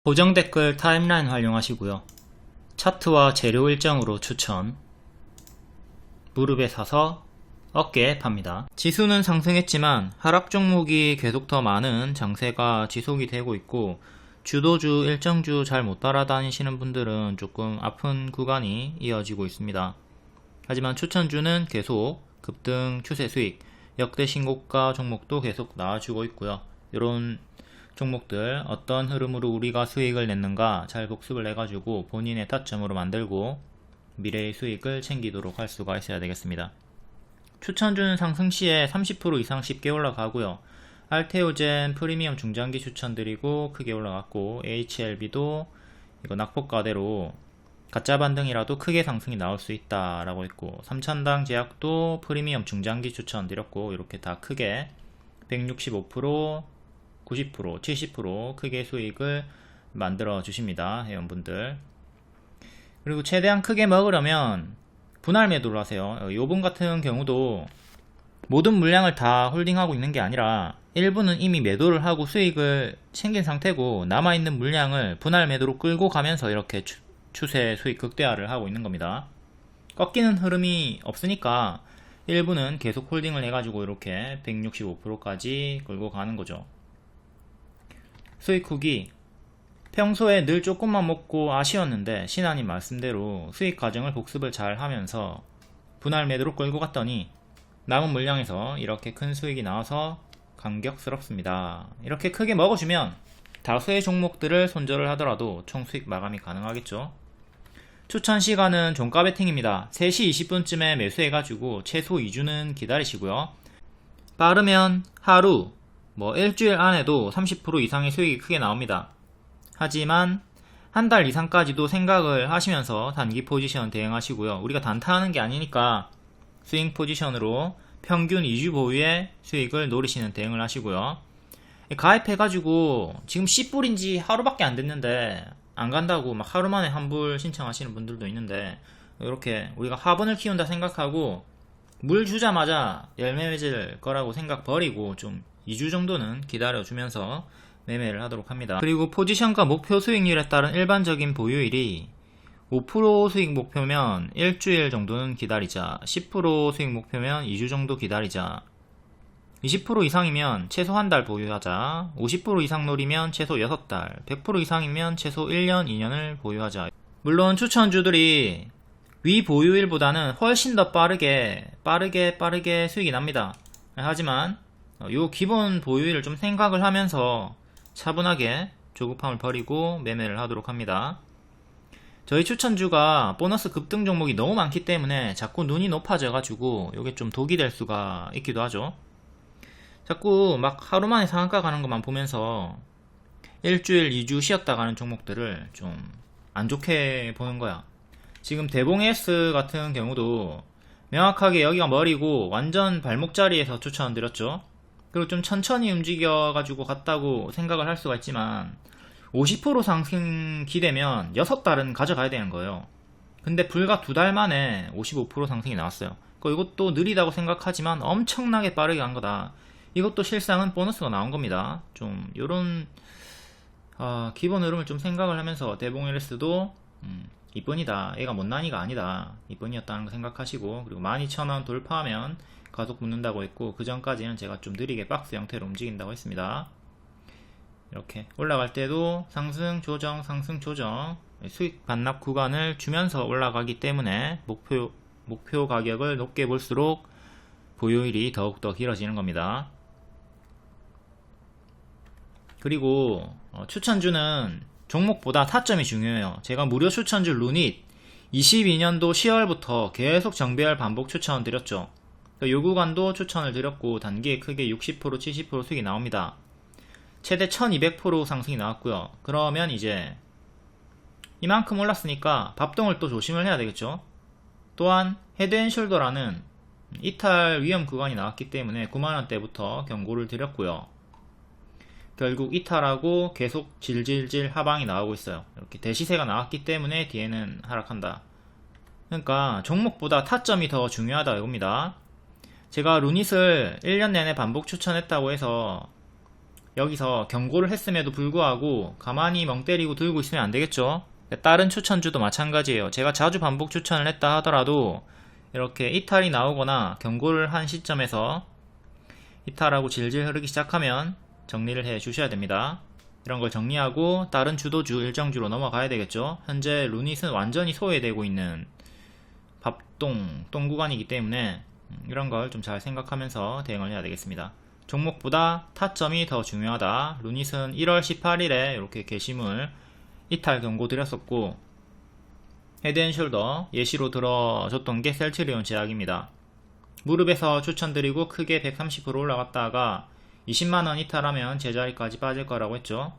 고정 댓글 타임라인 활용하시고요. 차트와 재료 일정으로 추천. 무릎에 사서 어깨에 팝니다. 지수는 상승했지만 하락 종목이 계속 더 많은 장세가 지속이 되고 있고, 주도주, 일정주 잘 못 따라다니시는 분들은 조금 아픈 구간이 이어지고 있습니다. 하지만 추천주는 계속 급등 추세 수익, 역대 신고가 종목도 계속 나와주고 있고요. 이런 종목들 어떤 흐름으로 우리가 수익을 냈는가 잘 복습을 해가지고 본인의 타점으로 만들고 미래의 수익을 챙기도록 할 수가 있어야 되겠습니다. 추천주는 상승시에 30% 이상 쉽게 올라가고요. 알테오젠 프리미엄 중장기 추천드리고 크게 올라갔고, HLB도 이거 낙폭가대로 가짜 반등이라도 크게 상승이 나올 수 있다 라고 했고, 삼천당 제약도 프리미엄 중장기 추천드렸고, 이렇게 다 크게 165%, 90%, 70% 크게 수익을 만들어 주십니다, 회원분들. 그리고 최대한 크게 먹으려면 분할 매도를 하세요. 요번 같은 경우도 모든 물량을 다 홀딩하고 있는 게 아니라 일부는 이미 매도를 하고 수익을 챙긴 상태고, 남아있는 물량을 분할 매도로 끌고 가면서 이렇게 추세 수익 극대화를 하고 있는 겁니다. 꺾이는 흐름이 없으니까 일부는 계속 홀딩을 해가지고 이렇게 165%까지 끌고 가는 거죠. 수익 후기, 평소에 늘 조금만 먹고 아쉬웠는데 신하님 말씀대로 수익 과정을 복습을 잘 하면서 분할 매도로 끌고 갔더니 남은 물량에서 이렇게 큰 수익이 나와서 감격스럽습니다. 이렇게 크게 먹어주면 다수의 종목들을 손절을 하더라도 총 수익 마감이 가능하겠죠. 추천 시간은 종가 베팅입니다. 3시 20분쯤에 매수해가지고 최소 2주는 기다리시고요. 빠르면 하루, 일주일 안에도 30% 이상의 수익이 크게 나옵니다. 하지만 한 달 이상까지도 생각을 하시면서 단기 포지션 대응하시고요. 우리가 단타하는 게 아니니까 스윙 포지션으로 평균 2주 보유의 수익을 노리시는 대응을 하시고요. 가입해가지고 지금 C불인지 하루밖에 안 됐는데 안 간다고 막 하루 만에 환불 신청하시는 분들도 있는데, 이렇게 우리가 화분을 키운다 생각하고 물 주자마자 열매 맺을 거라고 생각 버리고 좀 2주 정도는 기다려주면서 매매를 하도록 합니다. 그리고 포지션과 목표 수익률에 따른 일반적인 보유일이 5% 수익 목표면 일주일 정도는 기다리자, 10% 수익 목표면 2주 정도 기다리자, 20% 이상이면 최소 한 달 보유하자, 50% 이상 노리면 최소 6달, 100% 이상이면 최소 1년, 2년을 보유하자. 물론 추천주들이 위 보유일보다는 훨씬 더 빠르게 수익이 납니다. 하지만 요 기본 보유일을 좀 생각을 하면서 차분하게 조급함을 버리고 매매를 하도록 합니다. 저희 추천주가 보너스 급등 종목이 너무 많기 때문에 자꾸 눈이 높아져 가지고 이게 좀 독이 될 수가 있기도 하죠. 자꾸 막 하루 만에 상한가 가는 것만 보면서 일주일 2주 쉬었다 가는 종목들을 좀 안 좋게 보는 거야. 지금 대봉S 같은 경우도 명확하게 여기가 머리고 완전 발목자리에서 추천드렸죠. 그리고 좀 천천히 움직여 가지고 갔다고 생각을 할 수가 있지만 50% 상승 기대면 6달은 가져가야 되는 거예요. 근데 불과 2달 만에 55% 상승이 나왔어요. 이것도 느리다고 생각하지만 엄청나게 빠르게 간 거다. 이것도 실상은 보너스가 나온 겁니다. 좀 요런 기본 흐름을 좀 생각을 하면서 대봉LS도 이뿐이다, 얘가 못난이가 아니다, 이뿐이었다는 거 생각하시고, 그리고 12,000원 돌파하면 가속 붙는다고 했고, 그 전까지는 제가 좀 느리게 박스 형태로 움직인다고 했습니다. 이렇게 올라갈 때도 상승 조정 수익 반납 구간을 주면서 올라가기 때문에 목표 가격을 높게 볼수록 보유일이 더욱더 길어지는 겁니다. 그리고 추천주는 종목보다 타점이 중요해요. 제가 무료 추천주 루닛 22년도 10월부터 계속 정배열 반복 추천 드렸죠. 요 구간도 추천을 드렸고 단기에 크게 60% 70% 수익이 나옵니다. 최대 1200% 상승이 나왔고요. 그러면 이제 이만큼 올랐으니까 밥동을 또 조심을 해야 되겠죠. 또한 헤드앤숄더라는 이탈 위험 구간이 나왔기 때문에 9만원대부터 경고를 드렸고요. 결국 이탈하고 계속 질질질 하방이 나오고 있어요. 이렇게 대시세가 나왔기 때문에 뒤에는 하락한다. 그러니까 종목보다 타점이 더 중요하다 이겁니다. 제가 루닛을 1년 내내 반복 추천했다고 해서 여기서 경고를 했음에도 불구하고 가만히 멍 때리고 들고 있으면 안 되겠죠. 다른 추천주도 마찬가지예요. 제가 자주 반복 추천을 했다 하더라도 이렇게 이탈이 나오거나 경고를 한 시점에서 이탈하고 질질 흐르기 시작하면 정리를 해 주셔야 됩니다. 이런 걸 정리하고 다른 주도주 일정주로 넘어가야 되겠죠. 현재 루닛은 완전히 소외되고 있는 똥 구간이기 때문에 이런 걸 좀 잘 생각하면서 대응을 해야 되겠습니다. 종목보다 타점이 더 중요하다. 루닛은 1월 18일에 이렇게 게시물 이탈 경고 드렸었고, 헤드앤숄더 예시로 들어줬던 게 셀트리온 제약입니다. 무릎에서 추천드리고 크게 130% 올라갔다가 20만원 이탈하면 제자리까지 빠질 거라고 했죠.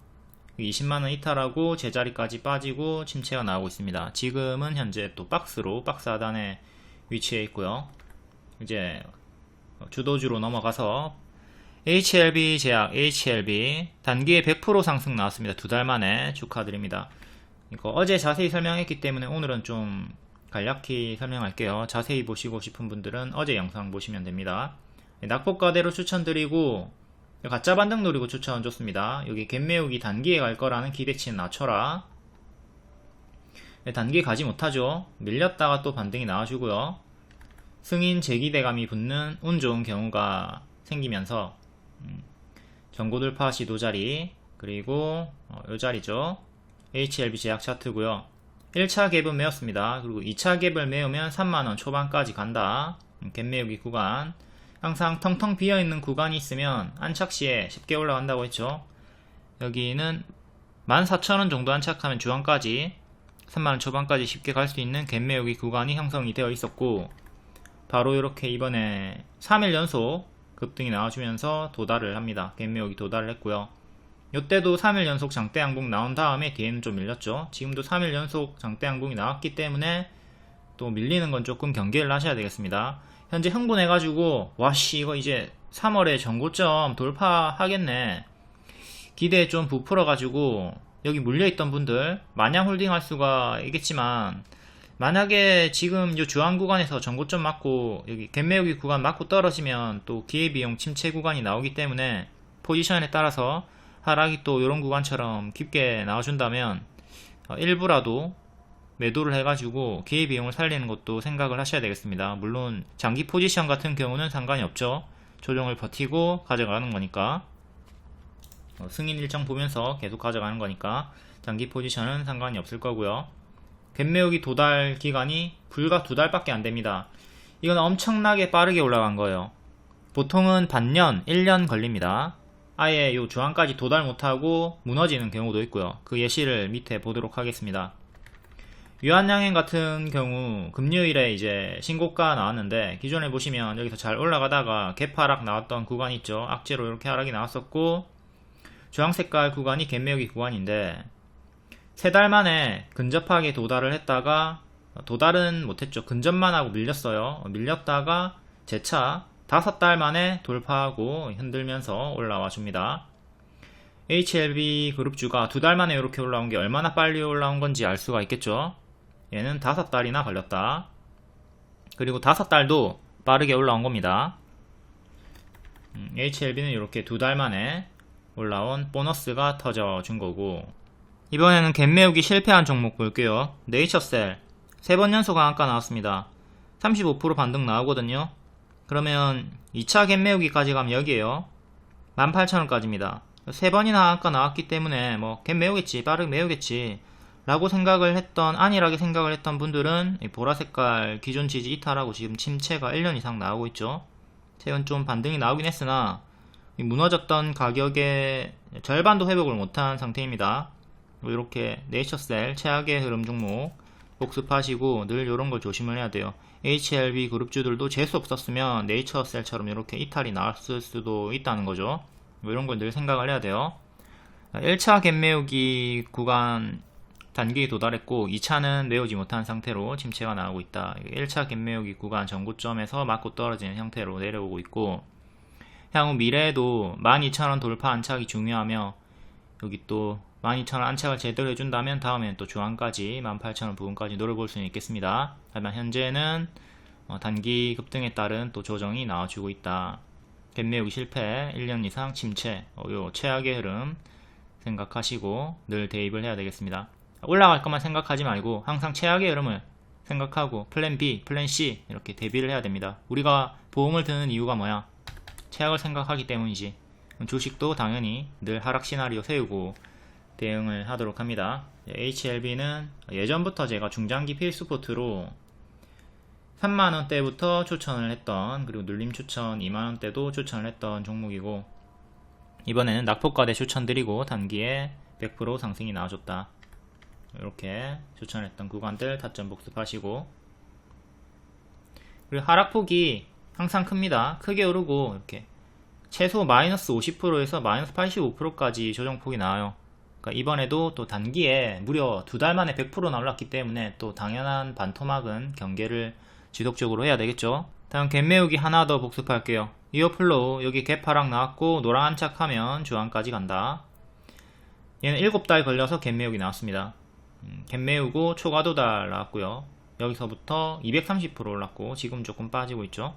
20만원 이탈하고 제자리까지 빠지고 침체가 나오고 있습니다. 지금은 현재 또 박스 하단에 위치해 있고요. 이제 주도주로 넘어가서 HLB 제약, HLB 단기에 100% 상승 나왔습니다. 2달 만에 축하드립니다. 이거 어제 자세히 설명했기 때문에 오늘은 좀 간략히 설명할게요. 자세히 보시고 싶은 분들은 어제 영상 보시면 됩니다. 낙폭과대로 추천드리고 가짜 반등 노리고 추천 줬습니다. 여기 갭매우기 단기에 갈 거라는 기대치는 낮춰라. 단기에 가지 못하죠. 밀렸다가 또 반등이 나와주고요. 승인 재기대감이 붙는 운 좋은 경우가 생기면서 전고 돌파 시도 자리, 그리고 요 자리죠. HLB 제약 차트고요. 1차 갭은 메웠습니다. 그리고 2차 갭을 메우면 3만원 초반까지 간다. 갭 메우기 구간. 항상 텅텅 비어있는 구간이 있으면 안착 시에 쉽게 올라간다고 했죠. 여기는 14,000원 정도 안착하면 주황까지 3만원 초반까지 쉽게 갈 수 있는 갭 메우기 구간이 형성이 되어 있었고, 바로 이렇게 이번에 3일 연속 급등이 나와주면서 도달을 합니다. 갭 메우기 도달을 했고요. 이때도 3일 연속 장대 양봉 나온 다음에 뒤에는 좀 밀렸죠. 지금도 3일 연속 장대 양봉이 나왔기 때문에 또 밀리는 건 조금 경계를 하셔야 되겠습니다. 현재 흥분해가지고 와씨 이거 이제 3월에 전고점 돌파하겠네, 기대에 좀 부풀어가지고 여기 물려있던 분들 마냥 홀딩할 수가 있겠지만, 만약에 지금 이 주황 구간에서 전고점 맞고 여기 갭매우기 구간 맞고 떨어지면 또 기회비용 침체 구간이 나오기 때문에 포지션에 따라서 하락이 또 이런 구간처럼 깊게 나와준다면 일부라도 매도를 해가지고 기회비용을 살리는 것도 생각을 하셔야 되겠습니다. 물론 장기 포지션 같은 경우는 상관이 없죠. 조정을 버티고 가져가는 거니까, 승인 일정 보면서 계속 가져가는 거니까 장기 포지션은 상관이 없을 거고요. 갭매우기 도달 기간이 불과 2달밖에 안 됩니다. 이건 엄청나게 빠르게 올라간 거예요. 보통은 반년, 1년 걸립니다. 아예 요 주황까지 도달 못하고 무너지는 경우도 있고요. 그 예시를 밑에 보도록 하겠습니다. 유한양행 같은 경우 금요일에 이제 신고가 나왔는데, 기존에 보시면 여기서 잘 올라가다가 갭 하락 나왔던 구간 있죠. 악재로 이렇게 하락이 나왔었고, 주황 색깔 구간이 갭매우기 구간인데 3달 만에 근접하게 도달을 했다가 도달은 못했죠. 근접만 하고 밀렸어요. 밀렸다가 재차 5달 만에 돌파하고 흔들면서 올라와 줍니다. HLB 그룹주가 2달 만에 이렇게 올라온 게 얼마나 빨리 올라온 건지 알 수가 있겠죠. 얘는 5달이나 걸렸다. 그리고 5달도 빠르게 올라온 겁니다. HLB는 이렇게 2달 만에 올라온 보너스가 터져 준 거고, 이번에는 갭매우기 실패한 종목 볼게요. 네이처셀 3번 연속 하한가 나왔습니다. 35% 반등 나오거든요. 그러면 2차 갭매우기까지 가면 여기에요. 18,000원까지입니다. 3번이나 하한가 나왔기 때문에 뭐 갭 메우겠지, 빠르게 메우겠지 라고 생각을 했던, 안일하게 생각을 했던 분들은 이 보라색깔 기존 지지 이탈하고 지금 침체가 1년 이상 나오고 있죠. 최근 좀 반등이 나오긴 했으나 무너졌던 가격의 절반도 회복을 못한 상태입니다. 이렇게 네이처셀 최악의 흐름 종목 복습하시고 늘 이런 걸 조심을 해야 돼요. HLB 그룹주들도 재수 없었으면 네이처셀처럼 이렇게 이탈이 나왔을 수도 있다는 거죠. 이런 걸 늘 생각을 해야 돼요. 1차 갭매우기 구간 단기에 도달했고 2차는 메우지 못한 상태로 침체가 나오고 있다. 1차 갭매우기 구간 전고점에서 맞고 떨어지는 형태로 내려오고 있고, 향후 미래에도 12,000원 돌파 안착이 중요하며, 여기 또 12,000원 안착을 제대로 해준다면 다음엔 또 주황까지 18,000원 부분까지 노려볼 수는 있겠습니다. 하지만 현재는 단기 급등에 따른 또 조정이 나와주고 있다. 갭매우기 실패, 1년 이상 침체, 요 최악의 흐름 생각하시고 늘 대입을 해야 되겠습니다. 올라갈 것만 생각하지 말고 항상 최악의 흐름을 생각하고 플랜 B, 플랜 C 이렇게 대비를 해야 됩니다. 우리가 보험을 드는 이유가 뭐야? 최악을 생각하기 때문이지. 주식도 당연히 늘 하락 시나리오 세우고 대응을 하도록 합니다. HLB는 예전부터 제가 중장기 필수 포트로 3만원대부터 추천을 했던, 그리고 눌림 추천 2만원대도 추천을 했던 종목이고, 이번에는 낙폭과대 추천드리고 단기에 100% 상승이 나와줬다. 이렇게 추천했던 구간들 타점 복습하시고, 그리고 하락폭이 항상 큽니다. 크게 오르고 이렇게 최소 마이너스 50%에서 마이너스 85%까지 조정폭이 나와요. 그러니까 이번에도 또 단기에 무려 2달 만에 100%나 올랐기 때문에 또 당연한 반토막은 경계를 지속적으로 해야 되겠죠. 다음 갭매우기 하나 더 복습할게요. 이어플로우 여기 갭 하락 나왔고 노랑 안착하면 주황까지 간다. 얘는 7달 걸려서 갭매우기 나왔습니다. 갭매우고 초과 도달 나왔고요. 여기서부터 230% 올랐고 지금 조금 빠지고 있죠.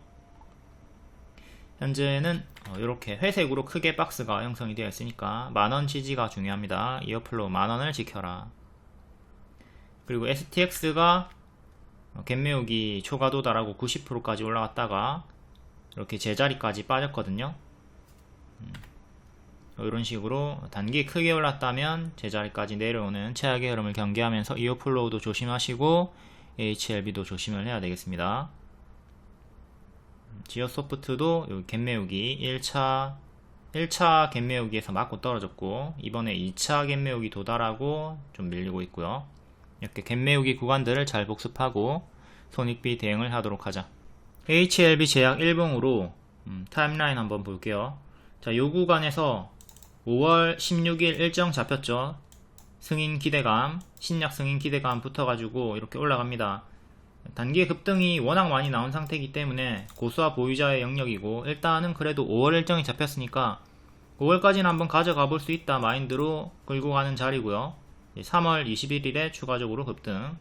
현재는 이렇게 회색으로 크게 박스가 형성이 되어 있으니까 만원 지지가 중요합니다. 이어플로우 만원을 지켜라. 그리고 STX가 갭매우기 초과 도달하고 90%까지 올라갔다가 이렇게 제자리까지 빠졌거든요. 이런 식으로 단기 크게 올랐다면 제자리까지 내려오는 최악의 흐름을 경계하면서 이어플로우도 조심하시고 HLB도 조심을 해야 되겠습니다. 지오소프트도 갭매우기 1차 갭매우기에서 맞고 떨어졌고 이번에 2차 갭매우기 도달하고 좀 밀리고 있고요. 이렇게 갭매우기 구간들을 잘 복습하고 손익비 대응을 하도록 하자. HLB 제약 1봉으로 타임라인 한번 볼게요. 자, 요 구간에서 5월 16일 일정 잡혔죠. 승인 기대감, 신약 승인 기대감 붙어가지고 이렇게 올라갑니다. 단기의 급등이 워낙 많이 나온 상태이기 때문에 고수와 보유자의 영역이고, 일단은 그래도 5월 일정이 잡혔으니까 5월까지는 한번 가져가 볼 수 있다 마인드로 끌고 가는 자리고요. 3월 21일에 추가적으로 급등,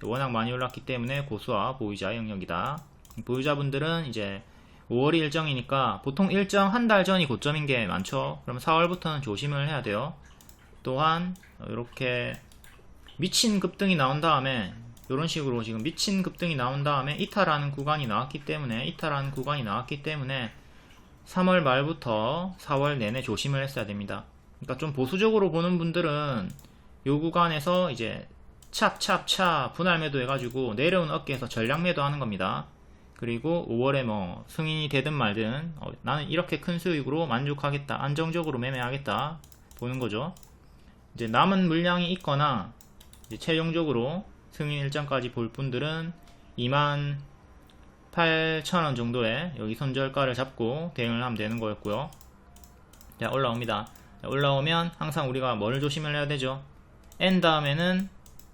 워낙 많이 올랐기 때문에 고수와 보유자의 영역이다. 보유자분들은 이제 5월이 일정이니까 보통 일정 한 달 전이 고점인 게 많죠. 그럼 4월부터는 조심을 해야 돼요. 또한 이렇게 미친 급등이 나온 다음에, 이런 식으로 지금 미친 급등이 나온 다음에 이탈하는 구간이 나왔기 때문에 3월 말부터 4월 내내 조심을 했어야 됩니다. 그러니까 좀 보수적으로 보는 분들은 요 구간에서 이제 찹 분할 매도 해가지고 내려온 어깨에서 전량 매도 하는 겁니다. 그리고 5월에 뭐 승인이 되든 말든 나는 이렇게 큰 수익으로 만족하겠다, 안정적으로 매매하겠다 보는 거죠. 이제 남은 물량이 있거나 이제 최종적으로 승인 일정까지 볼 분들은 28,000원 정도의 여기 손절가를 잡고 대응을 하면 되는 거였고요. 자, 올라옵니다. 자, 올라오면 항상 우리가 뭘 조심을 해야 되죠? N 다음에는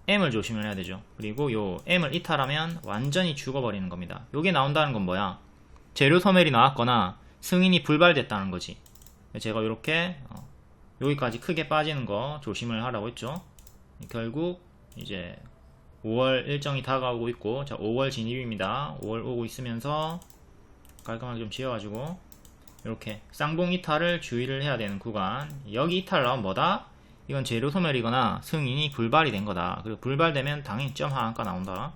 M을 조심을 해야 되죠. 그리고 요 M을 이탈하면 완전히 죽어버리는 겁니다. 요게 나온다는 건 뭐야? 재료 소멸이 나왔거나 승인이 불발됐다는 거지. 제가 이렇게 여기까지 크게 빠지는 거 조심을 하라고 했죠. 결국 이제 5월 일정이 다가오고 있고, 자, 5월 진입입니다. 5월 오고 있으면서 깔끔하게 좀 지어가지고 이렇게 쌍봉 이탈을 주의를 해야 되는 구간. 여기 이탈 나오면 뭐다? 이건 재료 소멸이거나 승인이 불발이 된 거다. 그리고 불발되면 당연히 점 하한가 나온다.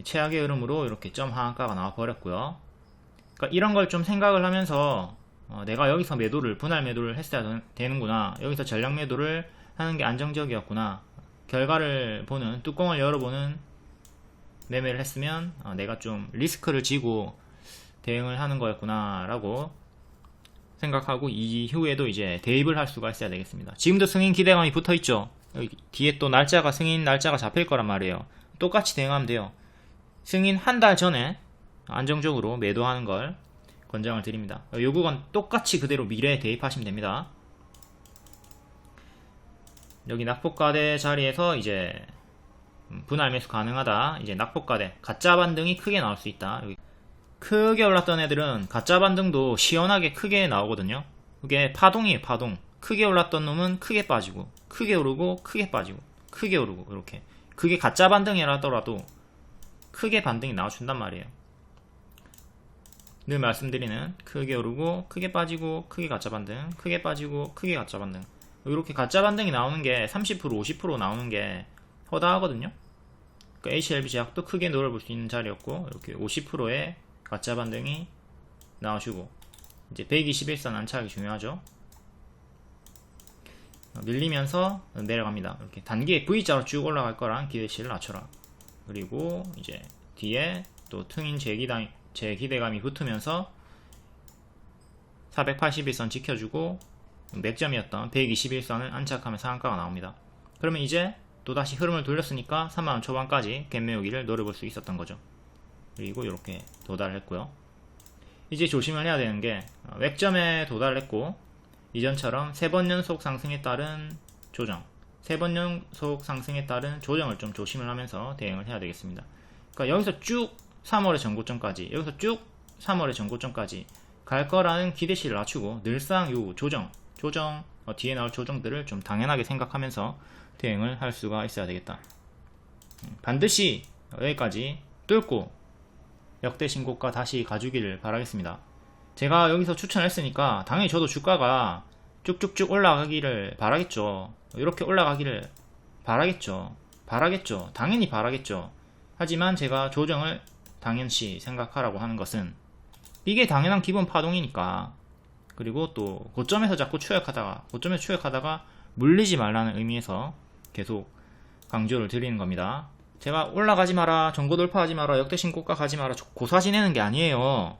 최악의 흐름으로 이렇게 점 하한가가 나와 버렸고요. 그러니까 이런 걸 좀 생각을 하면서 내가 여기서 매도를, 분할 매도를 했어야 되는구나, 여기서 전량 매도를 하는 게 안정적이었구나, 결과를 보는, 뚜껑을 열어보는 매매를 했으면 내가 좀 리스크를 지고 대응을 하는 거였구나 라고 생각하고 이후에도 이제 대입을 할 수가 있어야 되겠습니다. 지금도 승인 기대감이 붙어있죠. 여기 뒤에 또 날짜가, 승인 날짜가 잡힐 거란 말이에요. 똑같이 대응하면 돼요. 승인 한 달 전에 안정적으로 매도하는 걸 권장을 드립니다. 요 구간 똑같이 그대로 미래에 대입하시면 됩니다. 여기 낙폭과대 자리에서 이제 분할 매수 가능하다. 이제 낙폭과대, 가짜 반등이 크게 나올 수 있다. 여기 크게 올랐던 애들은 가짜 반등도 시원하게 크게 나오거든요. 그게 파동이에요, 파동. 크게 올랐던 놈은 크게 빠지고, 크게 오르고, 크게 빠지고, 크게 오르고, 이렇게. 그게 가짜 반등이라더라도 크게 반등이 나와준단 말이에요. 늘 말씀드리는 크게 오르고 크게 빠지고 크게 가짜 반등, 크게 빠지고 크게 가짜 반등, 이렇게 가짜 반등이 나오는 게 30% 50% 나오는 게 허다하거든요. 그러니까 HLB 제약도 크게 노려볼 수 있는 자리였고, 이렇게 50%의 가짜 반등이 나와주고, 이제 121선 안착이 중요하죠. 밀리면서 내려갑니다. 이렇게 단기에 V자로 쭉 올라갈 거랑 기대치를 낮춰라. 그리고 이제 뒤에 또 퉁인 재기대감이 붙으면서 481선 지켜주고 맥점이었던 121선을 안착하면 상한가가 나옵니다. 그러면 이제 또다시 흐름을 돌렸으니까 3만원 초반까지 갭 메우기를 노려볼 수 있었던 거죠. 그리고 이렇게 도달했고요. 이제 조심을 해야 되는 게, 맥점에 도달했고 이전처럼 3번 연속 상승에 따른 조정, 3번 연속 상승에 따른 조정을 좀 조심을 하면서 대응을 해야 되겠습니다. 그러니까 여기서 쭉 3월의 전고점까지, 여기서 쭉 3월의 전고점까지 갈 거라는 기대치를 낮추고 늘상 요 조정, 뒤에 나올 조정들을 좀 당연하게 생각하면서 대응을 할 수가 있어야 되겠다. 반드시 여기까지 뚫고 역대 신고가 다시 가주기를 바라겠습니다. 제가 여기서 추천했으니까 당연히 저도 주가가 쭉쭉쭉 올라가기를 바라겠죠. 이렇게 올라가기를 바라겠죠. 당연히 바라겠죠. 하지만 제가 조정을 당연시 생각하라고 하는 것은 이게 당연한 기본 파동이니까, 그리고 또 고점에서 자꾸 추격하다가 물리지 말라는 의미에서 계속 강조를 드리는 겁니다. 제가 올라가지 마라, 전고 돌파하지 마라, 역대 신고가 가지 마라, 고사 지내는 게 아니에요.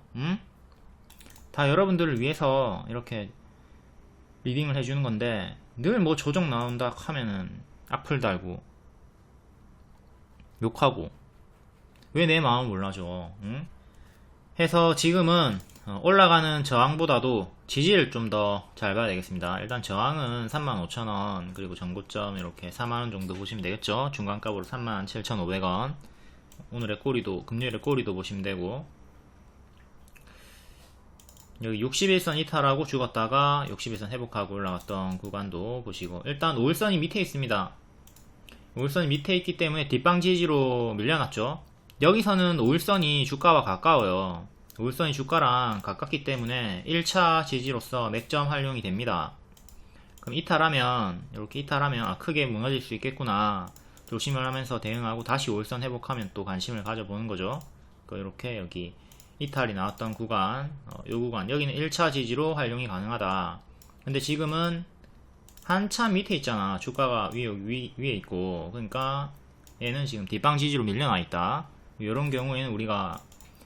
다 여러분들을 위해서 이렇게 리딩을 해주는 건데, 늘 뭐 조정 나온다 하면은 악플 달고 욕하고 왜 내 마음을 몰라줘. 해서 지금은 올라가는 저항보다도 지지를 좀 더 잘 봐야 되겠습니다. 일단 저항은 35,000원, 그리고 전고점 이렇게 4만원 정도 보시면 되겠죠. 중간값으로 37,500원. 오늘의 꼬리도, 금요일의 꼬리도 보시면 되고, 여기 61선 이탈하고 죽었다가 61선 회복하고 올라갔던 구간도 보시고, 일단 5일선이 밑에 있습니다. 5일선이 밑에 있기 때문에 뒷방 지지로 밀려났죠. 여기서는 5일선이 주가와 가까워요. 5일선이 주가랑 가깝기 때문에 1차 지지로서 맥점 활용이 됩니다. 그럼 이렇게 이탈하면 크게 무너질 수 있겠구나, 조심을 하면서 대응하고 다시 5일선 회복하면 또 관심을 가져보는 거죠. 이렇게 여기 이탈이 나왔던 구간, 요 구간, 여기는 1차 지지로 활용이 가능하다. 근데 지금은 한참 밑에 있잖아. 주가가 위에 있고, 그러니까 얘는 지금 뒷방 지지로 밀려나 있다. 이런 경우에는 우리가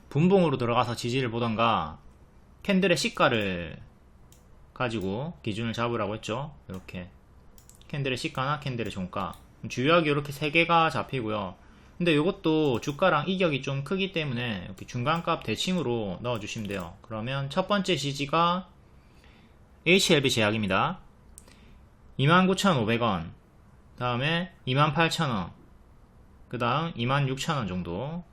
분봉으로 들어가서 지지를 보던가 캔들의 시가를 가지고 기준을 잡으라고 했죠. 이렇게 캔들의 시가나 캔들의 종가, 주요하게 이렇게 3개가 잡히고요. 근데 이것도 주가랑 이격이 좀 크기 때문에 이렇게 중간값 대칭으로 넣어주시면 돼요. 그러면 첫 번째 지지가 HLB 제약입니다. 29,500원, 다음에 28,000원, 그 다음 26,000원 정도,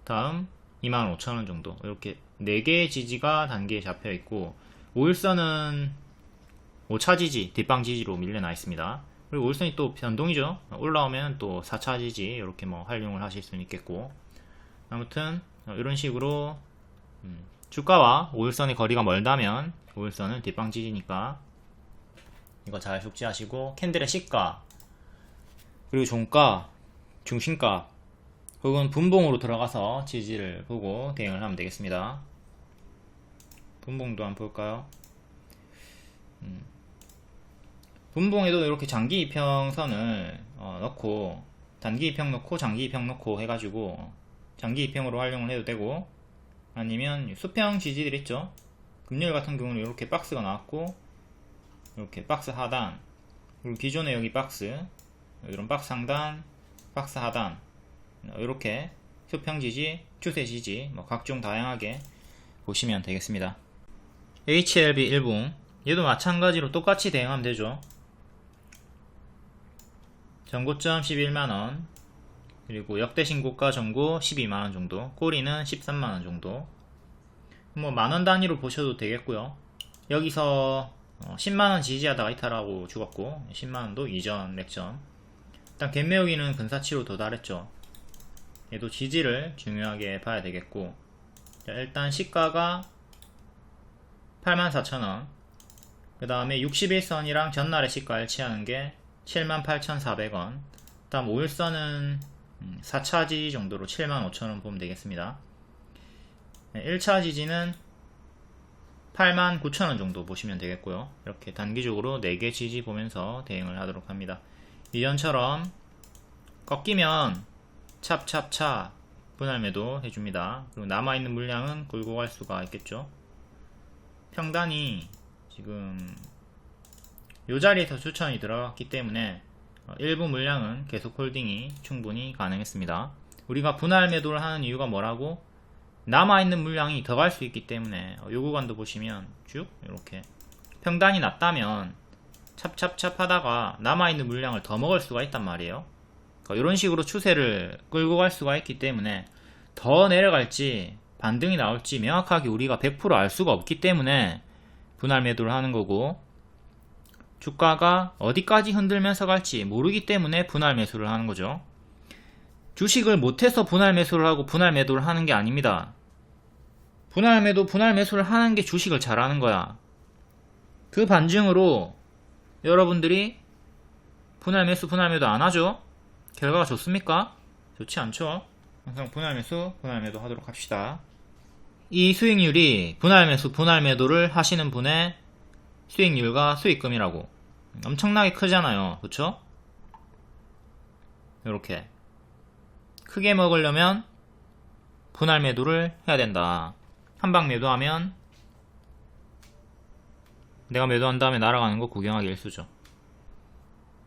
다음 25,000원 정도, 이렇게 4개의 지지가 단계에 잡혀 있고, 5일선은 5차 지지, 뒷방 지지로 밀려나 있습니다. 그리고 5일선이 또 변동이죠. 올라오면 또 4차 지지 이렇게 뭐 활용을 하실 수는 있겠고, 아무튼 이런 식으로 주가와 5일선의 거리가 멀다면 5일선은 뒷방 지지니까 이거 잘 숙지하시고, 캔들의 시가, 그리고 종가, 중심가 혹은 분봉으로 들어가서 지지를 보고 대응을 하면 되겠습니다. 분봉도 한번 볼까요? 분봉에도 이렇게 장기 이평선을 넣고, 단기 이평 넣고 장기 이평 넣고 해가지고 장기 이평으로 활용을 해도 되고, 아니면 수평 지지들 있죠. 금요일 같은 경우는 이렇게 박스가 나왔고, 이렇게 박스 하단, 그리고 기존에 여기 박스, 이런 박스 상단, 박스 하단, 이렇게 수평 지지, 추세 지지, 뭐 각종 다양하게 보시면 되겠습니다. HLB 일봉, 얘도 마찬가지로 똑같이 대응하면 되죠. 전고점 11만원, 그리고 역대 신고가 전고 12만원 정도, 꼬리는 13만원 정도, 뭐 만원 단위로 보셔도 되겠고요. 여기서 10만원 지지하다가 이탈하고 죽었고, 10만원도 이전 맥점. 일단 갭 메우기는 근사치로 도달했죠. 얘도 지지를 중요하게 봐야 되겠고, 일단 시가가 84,000원. 그 다음에 61선이랑 전날의 시가 일치하는 게 78,400원. 그 다음 5일선은 4차 지지 정도로 75,000원 보면 되겠습니다. 1차 지지는 89,000원 정도 보시면 되겠고요. 이렇게 단기적으로 4개 지지 보면서 대응을 하도록 합니다. 이전처럼 꺾이면 찹찹찹 분할 매도 해줍니다. 그리고 남아있는 물량은 끌고 갈 수가 있겠죠. 평단이 지금 이 자리에서 추천이 들어갔기 때문에 일부 물량은 계속 홀딩이 충분히 가능했습니다. 우리가 분할 매도를 하는 이유가 뭐라고? 남아있는 물량이 더 갈 수 있기 때문에 요 구간도 보시면 쭉 이렇게 평단이 낮다면 찹찹찹 하다가 남아있는 물량을 더 먹을 수가 있단 말이에요. 이런 식으로 추세를 끌고 갈 수가 있기 때문에 더 내려갈지 반등이 나올지 명확하게 우리가 100% 알 수가 없기 때문에 분할 매도를 하는 거고, 주가가 어디까지 흔들면서 갈지 모르기 때문에 분할 매수를 하는 거죠. 주식을 못해서 분할 매수를 하고 분할 매도를 하는 게 아닙니다. 분할 매수를 하는 게 주식을 잘하는 거야. 그 반증으로 여러분들이 분할 매도 안 하죠? 결과가 좋습니까? 좋지 않죠? 항상 분할 매도 하도록 합시다. 이 수익률이 분할 매도를 하시는 분의 수익률과 수익금이라고 엄청나게 크잖아요. 그쵸? 이렇게 크게 먹으려면 분할 매도를 해야 된다. 한방 매도하면 내가 매도한 다음에 날아가는 거 구경하기 일쑤죠.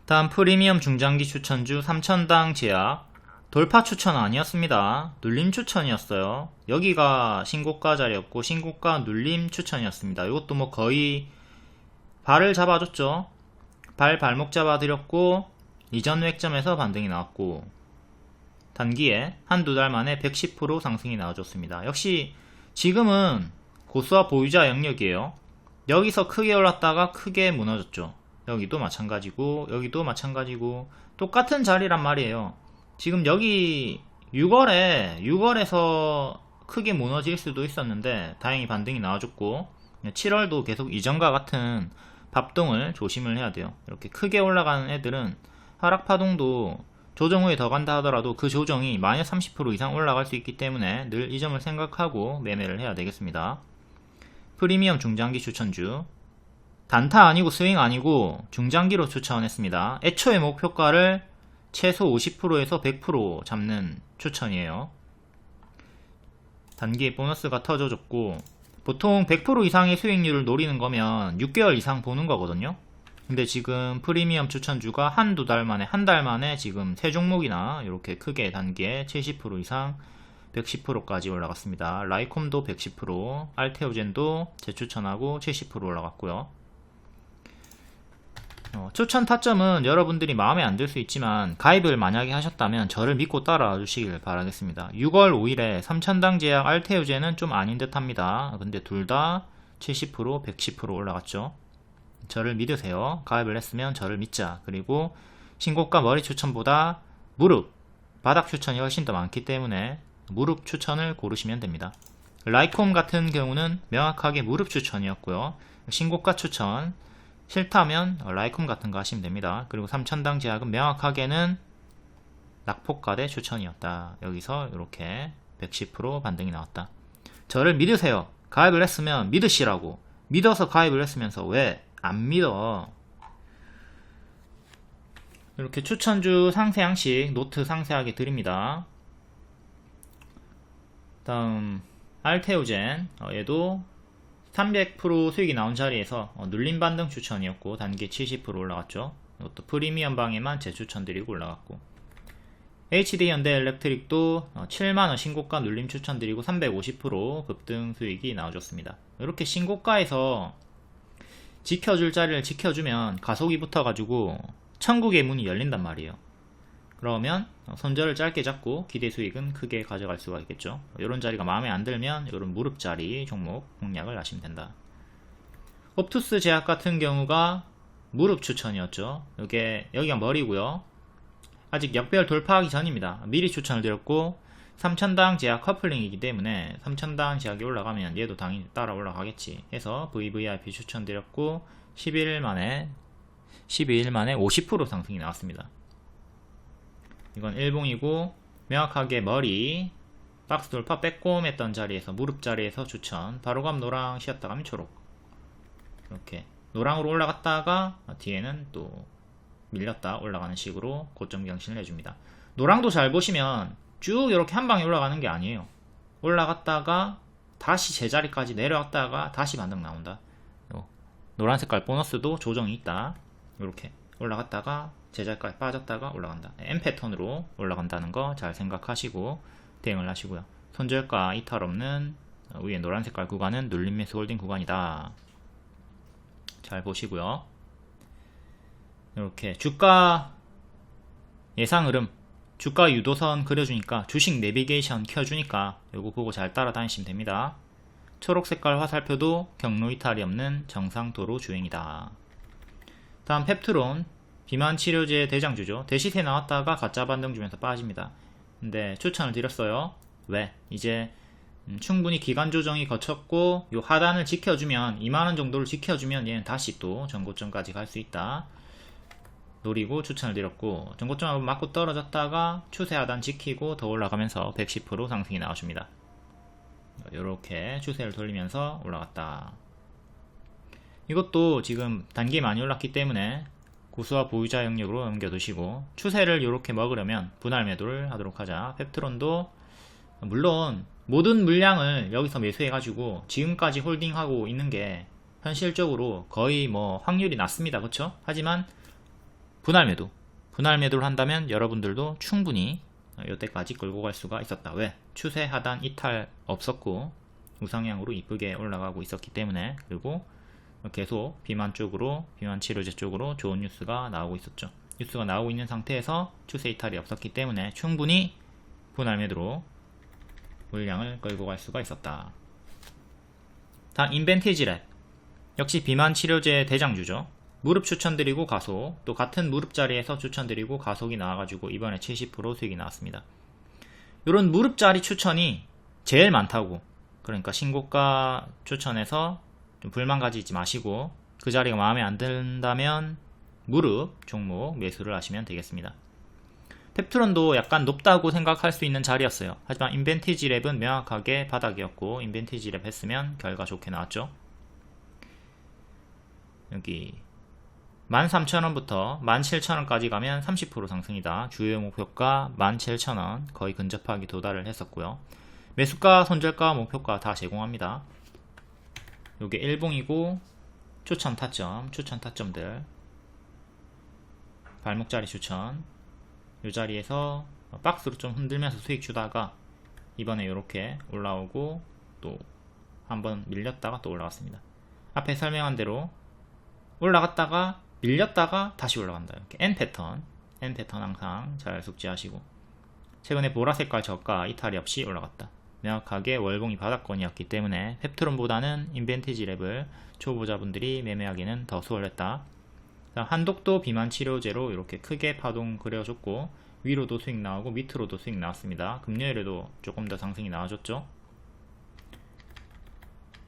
다음 프리미엄 중장기 추천주 3,000당 제약. 돌파 추천 아니었습니다. 눌림 추천이었어요. 여기가 신고가 자리였고 신고가 눌림 추천이었습니다. 이것도 뭐 거의 발을 잡아줬죠. 발목 잡아드렸고 이전 획점에서 반등이 나왔고 단기에 한두 달 만에 110% 상승이 나와줬습니다. 역시 지금은 고수와 보유자 영역이에요. 여기서 크게 올랐다가 크게 무너졌죠. 여기도 마찬가지고 여기도 마찬가지고 똑같은 자리란 말이에요. 지금 여기 6월에서 크게 무너질 수도 있었는데 다행히 반등이 나와줬고 7월도 계속 이전과 같은 밥동을 조심을 해야 돼요. 이렇게 크게 올라가는 애들은 하락 파동도 조정 후에 더 간다 하더라도 그 조정이 마이너스 30% 이상 올라갈 수 있기 때문에 늘 이 점을 생각하고 매매를 해야 되겠습니다. 프리미엄 중장기 추천주 단타 아니고 스윙 아니고 중장기로 추천했습니다. 애초에 목표가를 최소 50%에서 100% 잡는 추천이에요. 단기에 보너스가 터져줬고 보통 100% 이상의 수익률을 노리는 거면 6개월 이상 보는 거거든요. 근데 지금 프리미엄 추천주가 한두 달 만에 한 달 만에 지금 세 종목이나 이렇게 크게 단기에 70% 이상 110%까지 올라갔습니다. 라이콤도 110%, 알테오젠도 재추천하고 70% 올라갔고요. 추천 타점은 여러분들이 마음에 안 들 수 있지만 가입을 만약에 하셨다면 저를 믿고 따라와 주시길 바라겠습니다. 6월 5일에 3,000당 제약 알테오젠은 좀 아닌 듯 합니다. 근데 둘 다 70%, 110% 올라갔죠. 저를 믿으세요. 가입을 했으면 저를 믿자. 그리고 신고가 머리 추천보다 무릎, 바닥 추천이 훨씬 더 많기 때문에 무릎 추천을 고르시면 됩니다. 라이콤 같은 경우는 명확하게 무릎 추천이었고요. 신고가 추천 싫다면 라이콤 같은 거 하시면 됩니다. 그리고 3,000당 제약은 명확하게는 낙폭과대 추천이었다. 여기서 이렇게 110% 반등이 나왔다. 저를 믿으세요. 가입을 했으면 믿으시라고. 믿어서 가입을 했으면서 왜 안 믿어? 이렇게 추천주 상세양식 노트 상세하게 드립니다. 다음 알테오젠 얘도 300% 수익이 나온 자리에서 눌림 반등 추천이었고 단기 70% 올라갔죠. 이것도 프리미엄 방에만 재추천드리고 올라갔고 HD현대엘렉트릭도 7만원 신고가 눌림 추천드리고 350% 급등 수익이 나와줬습니다. 이렇게 신고가에서 지켜줄 자리를 지켜주면 가속이 붙어가지고 천국의 문이 열린단 말이에요. 그러면 손절을 짧게 잡고 기대 수익은 크게 가져갈 수가 있겠죠. 이런 자리가 마음에 안 들면 이런 무릎 자리 종목 공략을 하시면 된다. 옵투스 제약 같은 경우가 무릎 추천이었죠. 여기가 머리고요. 아직 역배열 돌파하기 전입니다. 미리 추천을 드렸고 3000당 제약 커플링이기 때문에 3000당 제약이 올라가면 얘도 당연히 따라 올라가겠지 해서 VVIP 추천드렸고 12일 만에 50% 상승이 나왔습니다. 이건 일봉이고 명확하게 머리 박스 돌파 빼꼼했던 자리에서 무릎 자리에서 추천, 바로감 노랑 쉬었다 가면 초록, 이렇게 노랑으로 올라갔다가 뒤에는 또 밀렸다 올라가는 식으로 고점 경신을 해줍니다. 노랑도 잘 보시면 쭉 이렇게 한 방에 올라가는 게 아니에요. 올라갔다가 다시 제자리까지 내려왔다가 다시 반등 나온다. 노란 색깔 보너스도 조정이 있다. 이렇게 올라갔다가 제자리까지 빠졌다가 올라간다. M 패턴으로 올라간다는 거 잘 생각하시고 대응을 하시고요. 손절가 이탈 없는 위에 노란 색깔 구간은 눌림 매수 홀딩 구간이다. 잘 보시고요. 이렇게 주가 예상 흐름, 주가 유도선 그려주니까 주식 내비게이션 켜주니까 요거 보고 잘 따라다니시면 됩니다. 초록색깔 화살표도 경로 이탈이 없는 정상도로 주행이다. 다음 펩트론, 비만 치료제 대장주죠. 대시세 나왔다가 가짜 반등 주면서 빠집니다. 근데 추천을 드렸어요. 왜? 이제 충분히 기간 조정이 거쳤고 요 하단을 지켜주면 2만원 정도를 지켜주면 얘는 다시 또 전고점까지 갈 수 있다. 노리고 추천을 드렸고, 전고점하고 맞고 떨어졌다가 추세 하단 지키고 더 올라가면서 110% 상승이 나와줍니다. 이렇게 추세를 돌리면서 올라갔다. 이것도 지금 단기 많이 올랐기 때문에 고수와 보유자 영역으로 넘겨두시고, 추세를 이렇게 먹으려면 분할 매도를 하도록 하자. 펩트론도 물론 모든 물량을 여기서 매수해가지고 지금까지 홀딩하고 있는 게 현실적으로 거의 뭐 확률이 낮습니다. 그쵸? 하지만 분할 매도를 한다면 여러분들도 충분히 이때까지 끌고 갈 수가 있었다. 왜? 추세 하단 이탈 없었고 우상향으로 이쁘게 올라가고 있었기 때문에. 그리고 계속 비만 치료제 쪽으로 좋은 뉴스가 나오고 있었죠. 뉴스가 나오고 있는 상태에서 추세 이탈이 없었기 때문에 충분히 분할 매도로 물량을 끌고 갈 수가 있었다. 다음 인벤티지랩, 역시 비만 치료제 대장주죠. 무릎 추천드리고 가속, 또 같은 무릎 자리에서 추천드리고 가속이 나와가지고 이번에 70% 수익이 나왔습니다. 이런 무릎 자리 추천이 제일 많다고. 그러니까 신고가 추천해서 좀 불만 가지지 마시고 그 자리가 마음에 안 든다면 무릎 종목 매수를 하시면 되겠습니다. 펩트론도 약간 높다고 생각할 수 있는 자리였어요. 하지만 인벤티지랩은 명확하게 바닥이었고 인벤티지랩 했으면 결과 좋게 나왔죠. 여기 13,000원부터 17,000원까지 가면 30% 상승이다. 주요 목표가 17,000원 거의 근접하게 도달을 했었고요. 매수가, 손절가, 목표가 다 제공합니다. 요게 일봉이고 추천 타점들 발목자리 추천, 요 자리에서 박스로 좀 흔들면서 수익 주다가 이번에 이렇게 올라오고 또 한번 밀렸다가 또 올라갔습니다. 앞에 설명한 대로 올라갔다가 밀렸다가 다시 올라간다. 이렇게 N 패턴 항상 잘 숙지하시고, 최근에 보라색깔 저가 이탈이 없이 올라갔다. 명확하게 월봉이 바닥권이었기 때문에 펩트론보다는 인벤티지랩을 초보자분들이 매매하기는 더 수월했다. 한독도 비만 치료제로 이렇게 크게 파동 그려줬고 위로도 수익 나오고 밑으로도 수익 나왔습니다. 금요일에도 조금 더 상승이 나와줬죠.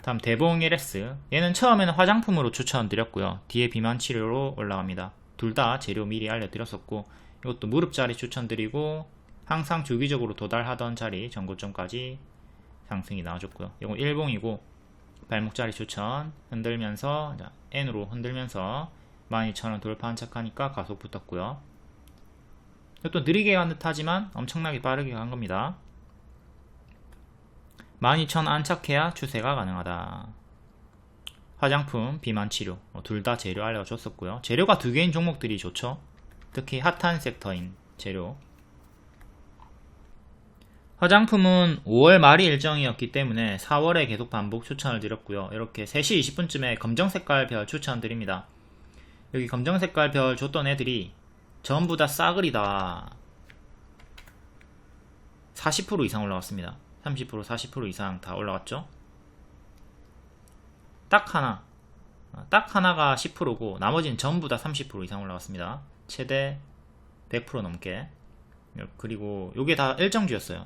다음 대봉 LS, 얘는 처음에는 화장품으로 추천드렸고요. 뒤에 비만 치료로 올라갑니다. 둘 다 재료 미리 알려드렸었고, 이것도 무릎 자리 추천드리고 항상 주기적으로 도달하던 자리 전고점까지 상승이 나와줬고요. 이건 일봉이고 발목 자리 추천 흔들면서 N으로 흔들면서 12,000원 돌파 안착하니까 가속 붙었고요. 이것도 느리게 간 듯 하지만 엄청나게 빠르게 간 겁니다. 12,000원 안착해야 추세가 가능하다. 화장품, 비만 치료 둘 다 재료 알려줬었고요. 재료가 두 개인 종목들이 좋죠. 특히 핫한 섹터인 재료. 화장품은 5월 말이 일정이었기 때문에 4월에 계속 반복 추천을 드렸고요. 이렇게 3시 20분쯤에 검정색깔 별 추천드립니다. 여기 검정색깔 별 줬던 애들이 전부 다 싸그리다. 40% 이상 올라갔습니다. 30%, 40% 이상 다 올라갔죠. 딱 하나가 10%고 나머지는 전부 다 30% 이상 올라갔습니다. 최대 100% 넘게. 그리고 요게 다 일정주였어요.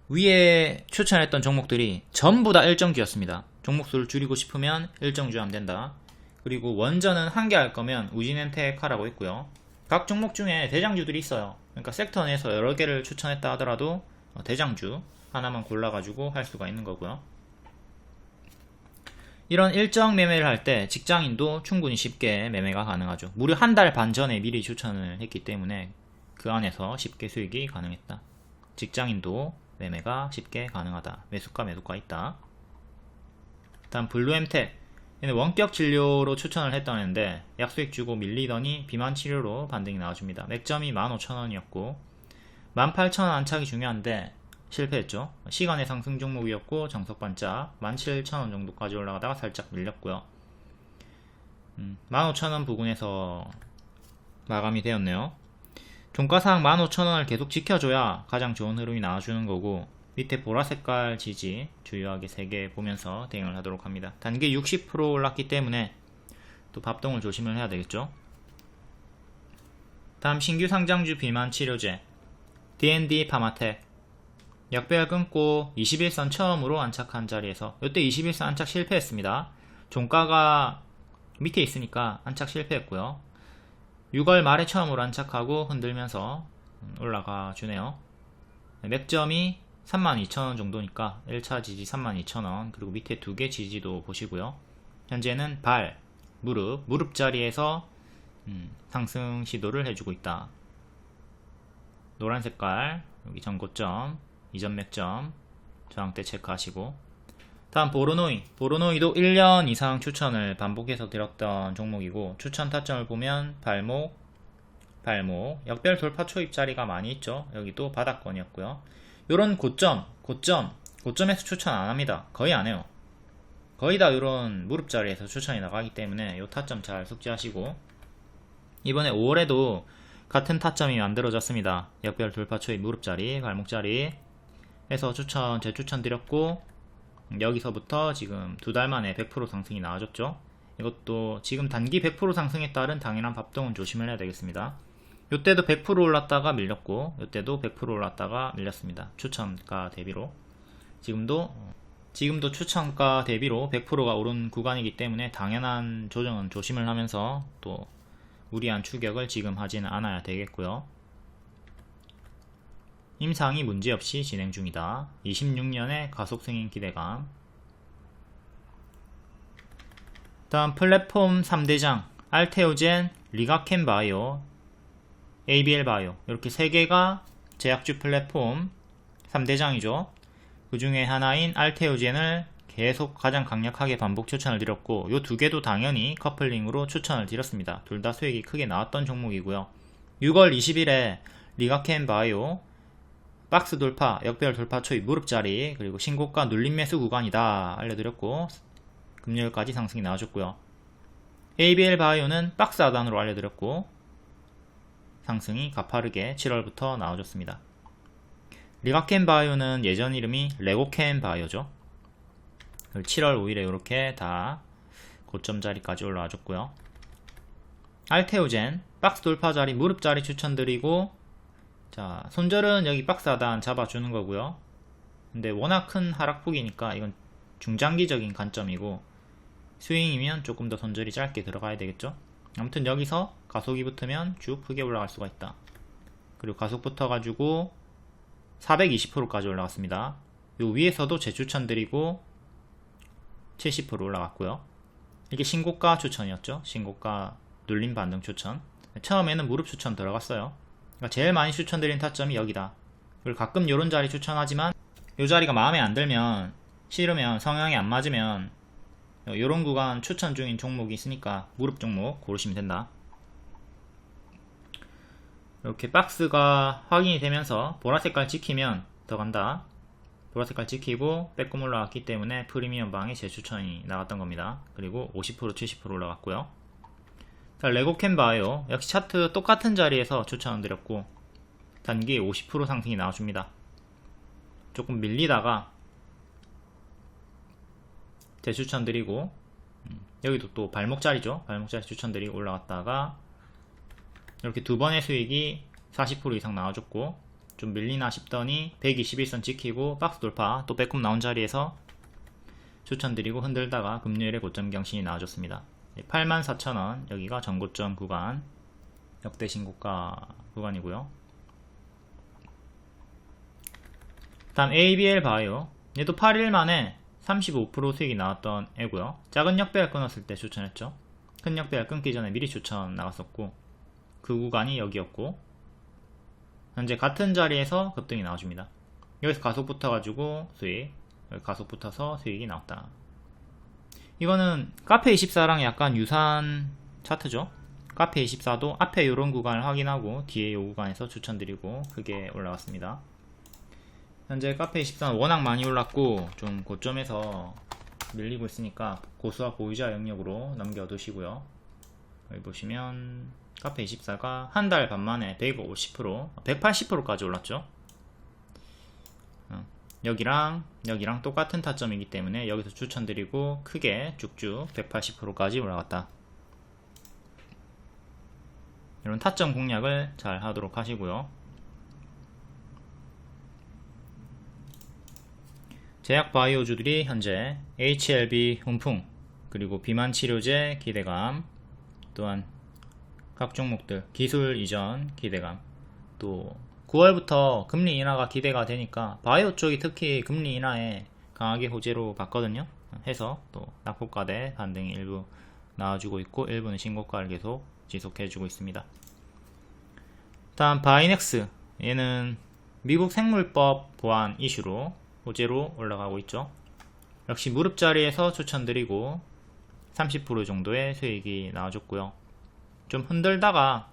위에 추천했던 종목들이 전부 다 일정주였습니다. 종목수를 줄이고 싶으면 일정주 하면 된다. 그리고 원전은 한 개 할 거면 우진엔텍 하라고 했고요. 각 종목 중에 대장주들이 있어요. 그러니까 섹터 내에서 여러 개를 추천했다 하더라도 대장주 하나만 골라가지고 할 수가 있는 거고요. 이런 일정 매매를 할 때 직장인도 충분히 쉽게 매매가 가능하죠. 무려 한 달 반 전에 미리 추천을 했기 때문에 그 안에서 쉽게 수익이 가능했다. 직장인도 매매가 쉽게 가능하다. 매수가 매도가 있다. 다음 블루엠텍, 얘는 원격 진료로 추천을 했다는데 약수익 주고 밀리더니 비만 치료로 반등이 나와줍니다. 맥점이 15,000원이었고 18,000원 안착이 중요한데 실패했죠. 시간의 상승 종목이었고 정석 반짝 17,000원 정도까지 올라가다가 살짝 밀렸고요. 15,000원 부근에서 마감이 되었네요. 종가상 15,000원을 계속 지켜줘야 가장 좋은 흐름이 나와주는 거고, 밑에 보라색깔 지지 주요하게 3개 보면서 대응을 하도록 합니다. 단기 60% 올랐기 때문에 또 밥동을 조심을 해야 되겠죠. 다음 신규 상장주 비만 치료제 D&D 파마텍, 역배열 끊고 21선 처음으로 안착한 자리에서 이때 21선 안착 실패했습니다. 종가가 밑에 있으니까 안착 실패했고요. 6월 말에 처음으로 안착하고 흔들면서 올라가 주네요. 맥점이 32,000원 정도니까 1차 지지 32,000원, 그리고 밑에 2개 지지도 보시고요. 현재는 발, 무릎 자리에서 상승 시도를 해주고 있다. 노란 색깔 여기 전고점, 이전 맥점, 저항대 체크하시고, 다음 보로노이도 1년 이상 추천을 반복해서 드렸던 종목이고, 추천 타점을 보면 발목, 역별 돌파 초입 자리가 많이 있죠. 여기도 바닥권이었고요. 요런 고점에서 추천 안합니다. 거의 안해요. 거의 다 요런 무릎 자리에서 추천이 나가기 때문에 요 타점 잘 숙지하시고, 이번에 5월에도 같은 타점이 만들어졌습니다. 역별 돌파 초입 무릎 자리, 발목 자리 해서 재추천 드렸고, 여기서부터 지금 2달 만에 100% 상승이 나와줬죠. 이것도 지금 단기 100% 상승에 따른 당연한 밥동은 조심을 해야 되겠습니다. 요때도 100% 올랐다가 밀렸고, 요때도 100% 올랐다가 밀렸습니다. 추천가 대비로. 지금도 추천가 대비로 100%가 오른 구간이기 때문에 당연한 조정은 조심을 하면서 또 무리한 추격을 지금 하지는 않아야 되겠고요. 임상이 문제없이 진행 중이다. 26년의 가속 승인 기대감. 다음 플랫폼 3대장 알테오젠, 리가켄 바이오, ABL 바이오, 이렇게 3개가 제약주 플랫폼 3대장이죠. 그 중에 하나인 알테오젠을 계속 가장 강력하게 반복 추천을 드렸고, 요 2개도 당연히 커플링으로 추천을 드렸습니다. 둘 다 수익이 크게 나왔던 종목이고요. 6월 20일에 리가켄 바이오 박스 돌파, 역배열 돌파 초입 무릎 자리, 그리고 신고가 눌림 매수 구간이다 알려드렸고, 금요일까지 상승이 나와줬고요. ABL 바이오는 박스 하단으로 알려드렸고, 상승이 가파르게 7월부터 나와줬습니다. 리가켄 바이오는 예전 이름이 레고켄 바이오죠. 7월 5일에 이렇게 다 고점 자리까지 올라와줬고요. 알테오젠 박스 돌파 자리, 무릎 자리 추천드리고, 자, 손절은 여기 박스 하단 잡아주는 거고요. 근데 워낙 큰 하락폭이니까 이건 중장기적인 관점이고, 스윙이면 조금 더 손절이 짧게 들어가야 되겠죠. 아무튼 여기서 가속이 붙으면 쭉 크게 올라갈 수가 있다. 그리고 가속 붙어가지고 420%까지 올라갔습니다. 요 위에서도 재추천 드리고 70% 올라갔고요. 이게 신고가 추천이었죠. 신고가 눌림 반등 추천. 처음에는 무릎 추천 들어갔어요. 그러니까 제일 많이 추천드린 타점이 여기다. 그리고 가끔 요런 자리 추천하지만 요 자리가 마음에 안 들면, 싫으면, 성향이 안 맞으면 요런 구간 추천 중인 종목이 있으니까 무릎 종목 고르시면 된다. 이렇게 박스가 확인이 되면서 보라색깔 지키면 더 간다. 보라색깔 지키고 빼꼼 올라갔기 때문에 프리미엄 방에 재추천이 나갔던 겁니다. 그리고 50% 70% 올라갔고요. 자, 레고켄 바이오 역시 차트 똑같은 자리에서 추천 드렸고, 단기 50% 상승이 나와줍니다. 조금 밀리다가 재추천 드리고, 여기도 또 발목 자리죠. 발목 자리 추천 드리고 올라갔다가 이렇게 두 번의 수익이 40% 이상 나와줬고, 좀 밀리나 싶더니 121선 지키고 박스 돌파, 또 빼꼼 나온 자리에서 추천드리고 흔들다가 금요일에 고점 경신이 나와줬습니다. 84,000원, 여기가 전고점 구간, 역대 신고가 구간이고요. 다음 ABL 바이오, 얘도 8일 만에 35% 수익이 나왔던 애고요. 작은 역배열 끊었을 때 추천했죠. 큰 역배열 끊기 전에 미리 추천 나갔었고, 그 구간이 여기였고, 현재 같은 자리에서 급등이 나와줍니다. 여기서 가속 붙어가지고 수익, 여기 가속 붙어서 수익이 나왔다. 이거는 카페24랑 약간 유사한 차트죠. 카페24도 앞에 이런 구간을 확인하고 뒤에 이 구간에서 추천드리고 크게 올라갔습니다. 현재 카페24는 워낙 많이 올랐고 좀 고점에서 밀리고 있으니까 고수와 보유자 영역으로 넘겨두시고요. 여기 보시면 카페24가 한 달 반 만에 150%, 180%까지 올랐죠. 여기랑 똑같은 타점이기 때문에 여기서 추천드리고 크게 쭉쭉 180%까지 올라갔다. 이런 타점 공략을 잘 하도록 하시고요. 제약 바이오주들이 현재 HLB 훈풍, 그리고 비만 치료제 기대감, 또한 각 종목들 기술 이전 기대감, 또 9월부터 금리 인하가 기대가 되니까 바이오 쪽이 특히 금리 인하에 강하게 호재로 봤거든요. 해서 또 낙폭과대 반등이 일부 나와주고 있고 일부는 신고가를 계속 지속해주고 있습니다. 다음 바이넥스, 얘는 미국 생물법 보안 이슈로 호재로 올라가고 있죠. 역시 무릎 자리에서 추천드리고 30% 정도의 수익이 나와줬고요. 좀 흔들다가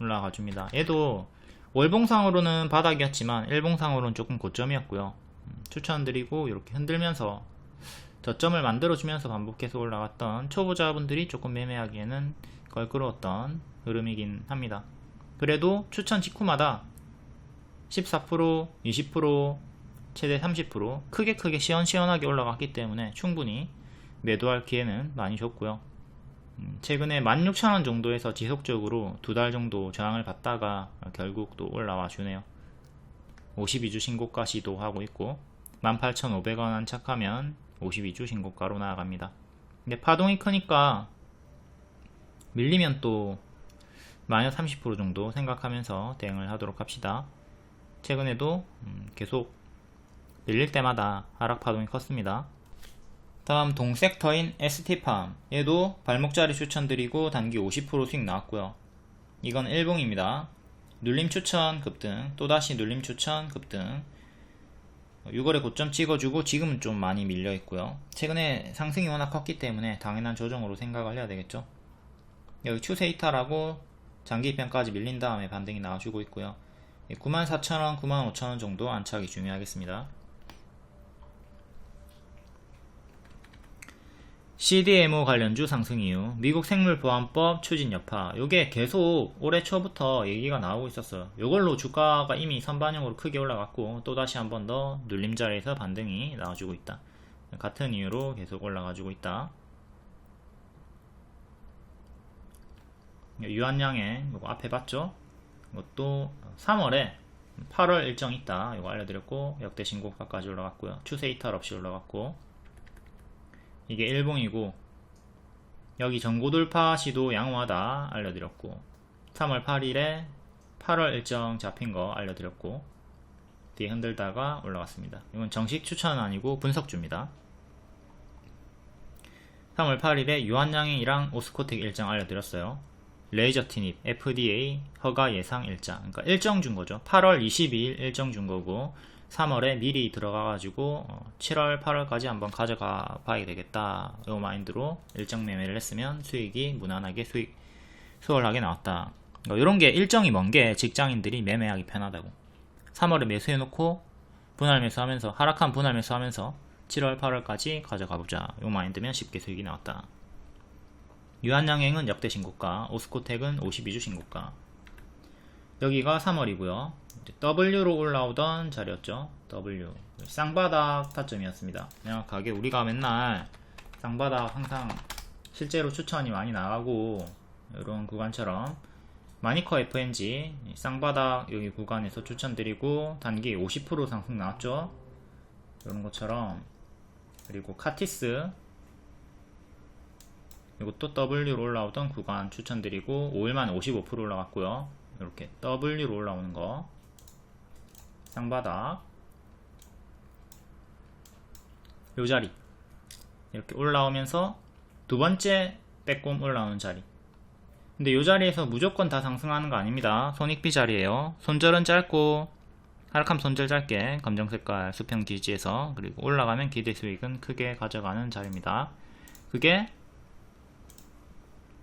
올라가 줍니다. 얘도 월봉상으로는 바닥이었지만 일봉상으로는 조금 고점이었고요. 추천드리고 이렇게 흔들면서 저점을 만들어주면서 반복해서 올라갔던 초보자분들이 조금 매매하기에는 껄끄러웠던 흐름이긴 합니다. 그래도 추천 직후마다 14%, 20%, 최대 30% 크게 시원시원하게 올라갔기 때문에 충분히 매도할 기회는 많이 줬고요. 최근에 16,000원 정도에서 지속적으로 2달 정도 저항을 받다가 결국 또 올라와 주네요. 52주 신고가 시도하고 있고 18,500원 안착하면 52주 신고가로 나아갑니다. 근데 파동이 크니까 밀리면 또 마이너스 30% 정도 생각하면서 대응을 하도록 합시다. 최근에도 계속 밀릴 때마다 하락 파동이 컸습니다. 다음 동섹터인 ST팜, 얘도 발목자리 추천드리고 단기 50% 수익 나왔고요. 이건 일봉입니다. 눌림 추천 급등, 또다시 눌림 추천 급등, 6월에 고점 찍어주고 지금은 좀 많이 밀려있고요. 최근에 상승이 워낙 컸기 때문에 당연한 조정으로 생각을 해야 되겠죠. 여기 추세 이탈하고 장기입편까지 밀린 다음에 반등이 나와주고 있고요. 94,000원, 95,000원 정도 안착이 중요하겠습니다. CDMO 관련주 상승 이후 미국 생물보안법 추진 여파, 요게 계속 올해 초부터 얘기가 나오고 있었어요. 요걸로 주가가 이미 선반영으로 크게 올라갔고 또다시 한 번 더 눌림 자리에서 반등이 나와주고 있다. 같은 이유로 계속 올라가지고 있다. 유한양행 요거 앞에 봤죠? 이것도 3월에 8월 일정 있다. 이거 알려드렸고 역대 신고가까지 올라갔고요. 추세 이탈 없이 올라갔고, 이게 일봉이고 여기 전고돌파 시도 양호하다 알려드렸고 3월 8일에 8월 일정 잡힌거 알려드렸고 뒤에 흔들다가 올라갔습니다. 이건 정식 추천 아니고 분석주입니다. 3월 8일에 유한양행이랑 오스코텍 일정 알려드렸어요. 레이저 티닙 FDA 허가 예상 일정, 그러니까 일정 준 거죠. 8월 22일 일정 준 거고 3월에 미리 들어가가지고 7월 8월까지 한번 가져가 봐야 되겠다, 이 마인드로 일정 매매를 했으면 수익이 무난하게 수월하게 나왔다. 이런 게 일정이 먼 게 직장인들이 매매하기 편하다고. 3월에 매수해놓고 분할 매수하면서 하락한 분할 매수하면서 7월 8월까지 가져가보자, 이 마인드면 쉽게 수익이 나왔다. 유한양행은 역대 신고가, 오스코텍은 52주 신고가. 여기가 3월이고요. W로 올라오던 자리였죠. W 쌍바닥 타점이었습니다. 명확하게 우리가 맨날 쌍바닥 항상 실제로 추천이 많이 나가고 이런 구간처럼 마니커 FNG 쌍바닥 여기 구간에서 추천드리고 단기 50% 상승 나왔죠. 이런 것처럼. 그리고 카티스 이것도 W로 올라오던 구간 추천드리고 5일만 55% 올라갔고요. 이렇게 W로 올라오는 거 쌍바닥 요 자리 이렇게 올라오면서 두 번째 빼꼼 올라오는 자리. 근데 요 자리에서 무조건 다 상승하는 거 아닙니다. 손익비 자리에요. 손절은 짧고 하락함 손절 짧게 검정색깔 수평 지지에서, 그리고 올라가면 기대 수익은 크게 가져가는 자리입니다. 그게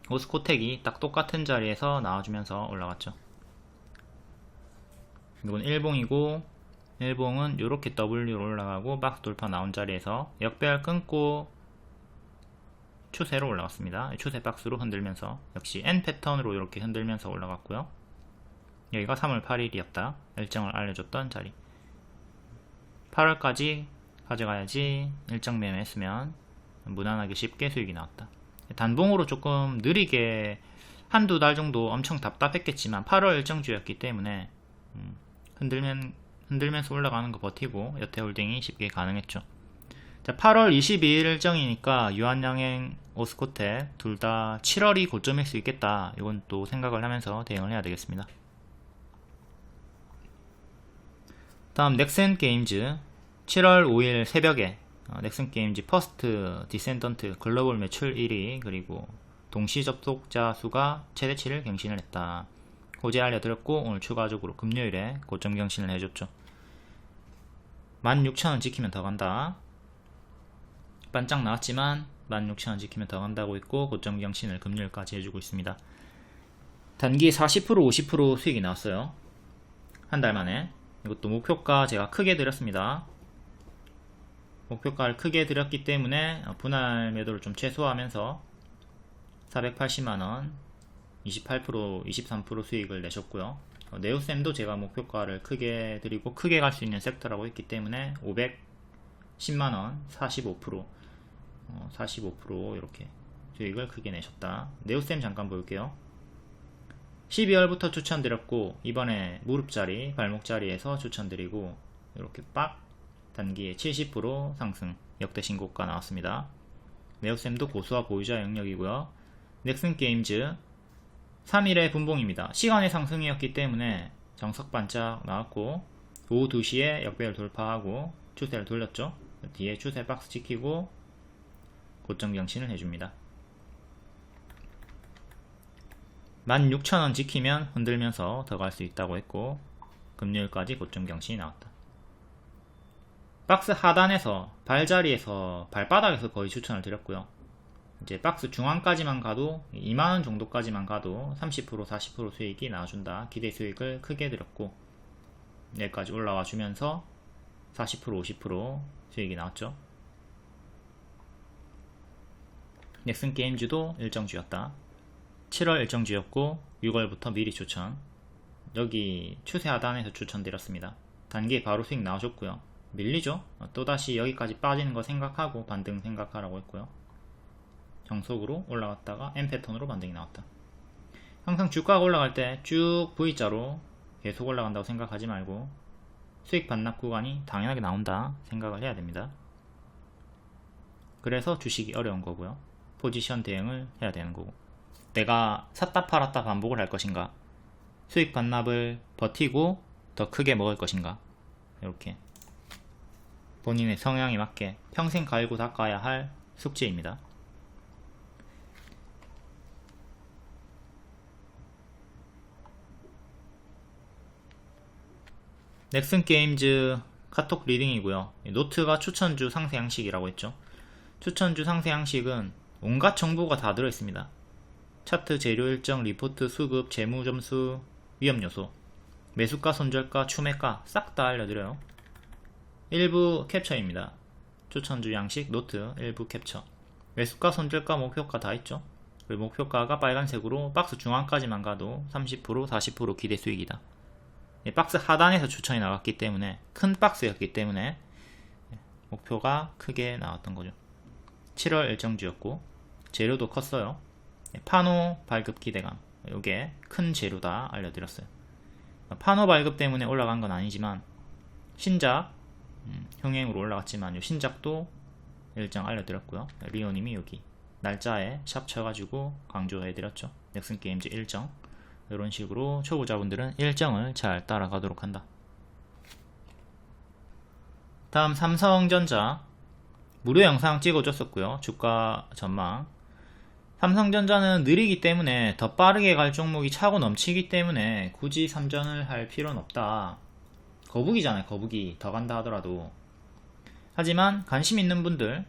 오스코텍이 딱 똑같은 자리에서 나와주면서 올라갔죠. 이건 일봉이고, 일봉은 이렇게 W로 올라가고 박스 돌파 나온 자리에서 역배열 끊고 추세로 올라갔습니다. 추세 박스로 흔들면서 역시 N 패턴으로 이렇게 흔들면서 올라갔고요. 여기가 3월 8일이었다. 일정을 알려줬던 자리. 8월까지 가져가야지 일정 매매했으면 무난하게 쉽게 수익이 나왔다. 단봉으로 조금 느리게 한두 달 정도 엄청 답답했겠지만 8월 일정주였기 때문에 흔들면서 올라가는 거 버티고 여태홀딩이 쉽게 가능했죠. 자, 8월 22일 일정이니까 유한양행, 오스코텍 둘 다 7월이 고점일 수 있겠다. 이건 또 생각을 하면서 대응을 해야 되겠습니다. 다음 넥센게임즈 7월 5일 새벽에 넥센게임즈 퍼스트 디센던트 글로벌 매출 1위 그리고 동시 접속자 수가 최대치를 갱신을 했다. 어제 알려드렸고 오늘 추가적으로 금요일에 고점 경신을 해줬죠. 16,000원 지키면 더 간다. 반짝 나왔지만 16,000원 지키면 더 간다고 있고 고점 경신을 금요일까지 해주고 있습니다. 단기 40% 50% 수익이 나왔어요. 한 달 만에. 이것도 목표가 제가 크게 드렸습니다. 목표가를 크게 드렸기 때문에 분할 매도를 좀 최소화하면서 480만원 28% 23% 수익을 내셨고요. 네오셈도 제가 목표가를 크게 드리고 크게 갈 수 있는 섹터라고 했기 때문에 510만원 45% 이렇게 수익을 크게 내셨다. 네오셈 잠깐 볼게요. 12월부터 추천드렸고 이번에 무릎자리 발목자리에서 추천드리고 이렇게 빡 단기에 70% 상승 역대 신고가 나왔습니다. 네오셈도 고수와 보유자 영역이고요. 넥슨게임즈 3일의 분봉입니다. 시간의 상승이었기 때문에 정석 반짝 나왔고 오후 2시에 역배열 돌파하고 추세를 돌렸죠. 뒤에 추세 박스 지키고 고점 경신을 해줍니다. 16,000원 지키면 흔들면서 더 갈 수 있다고 했고 금요일까지 고점 경신이 나왔다. 박스 하단에서 발자리에서 발바닥에서 거의 추천을 드렸고요. 이제 박스 중앙까지만 가도 2만원 정도까지만 가도 30% 40% 수익이 나와준다. 기대 수익을 크게 드렸고 여기까지 올라와 주면서 40% 50% 수익이 나왔죠. 넥슨게임즈도 일정주였다. 7월 일정주였고 6월부터 미리 추천. 여기 추세 하단에서 추천드렸습니다. 단기에 바로 수익 나오셨고요. 밀리죠. 또다시 여기까지 빠지는 거 생각하고 반등 생각하라고 했고요. 정석으로 올라갔다가 N패턴으로 반등이 나왔다. 항상 주가가 올라갈 때 쭉 V자로 계속 올라간다고 생각하지 말고 수익 반납 구간이 당연하게 나온다 생각을 해야 됩니다. 그래서 주식이 어려운 거고요. 포지션 대응을 해야 되는 거고, 내가 샀다 팔았다 반복을 할 것인가, 수익 반납을 버티고 더 크게 먹을 것인가, 이렇게 본인의 성향에 맞게 평생 갈고 닦아야 할 숙제입니다. 넥슨게임즈 카톡 리딩이고요. 노트가 추천주 상세 양식이라고 했죠. 추천주 상세 양식은 온갖 정보가 다 들어있습니다. 차트, 재료 일정, 리포트, 수급, 재무 점수, 위험 요소, 매수가, 손절가, 추매가 싹 다 알려드려요. 일부 캡처입니다. 추천주 양식 노트 일부 캡처. 매수가, 손절가, 목표가 다 있죠. 그리고 목표가가 빨간색으로 박스 중앙까지만 가도 30% 40% 기대 수익이다. 박스 하단에서 추천이 나왔기 때문에 큰 박스였기 때문에 목표가 크게 나왔던 거죠. 7월 일정주였고 재료도 컸어요. 파노 발급 기대감 요게 큰 재료다 알려드렸어요. 판호 발급 때문에 올라간 건 아니지만 신작 흥행으로 올라갔지만 요 신작도 일정 알려드렸고요. 리오님이 여기 날짜에 샵 쳐가지고 강조해드렸죠. 넥슨게임즈 일정. 이런 식으로 초보자분들은 일정을 잘 따라가도록 한다. 다음 삼성전자 무료 영상 찍어줬었고요. 주가 전망. 삼성전자는 느리기 때문에 더 빠르게 갈 종목이 차고 넘치기 때문에 굳이 선전을 할 필요는 없다. 거북이잖아요. 거북이. 더 간다 하더라도. 하지만 관심 있는 분들,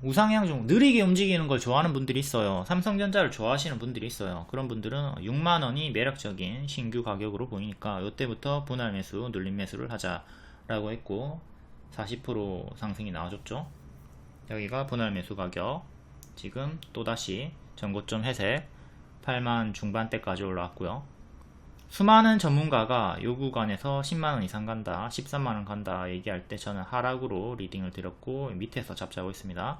우상향 종목, 느리게 움직이는 걸 좋아하는 분들이 있어요. 삼성전자를 좋아하시는 분들이 있어요. 그런 분들은 6만원이 매력적인 신규 가격으로 보이니까 이때부터 분할 매수, 눌림 매수를 하자라고 했고 40% 상승이 나와줬죠. 여기가 분할 매수 가격. 지금 또다시 전고점 회색 8만 중반대까지 올라왔고요. 수많은 전문가가 요 구간에서 10만원 이상 간다, 13만원 간다 얘기할 때 저는 하락으로 리딩을 드렸고 밑에서 잡자고 있습니다.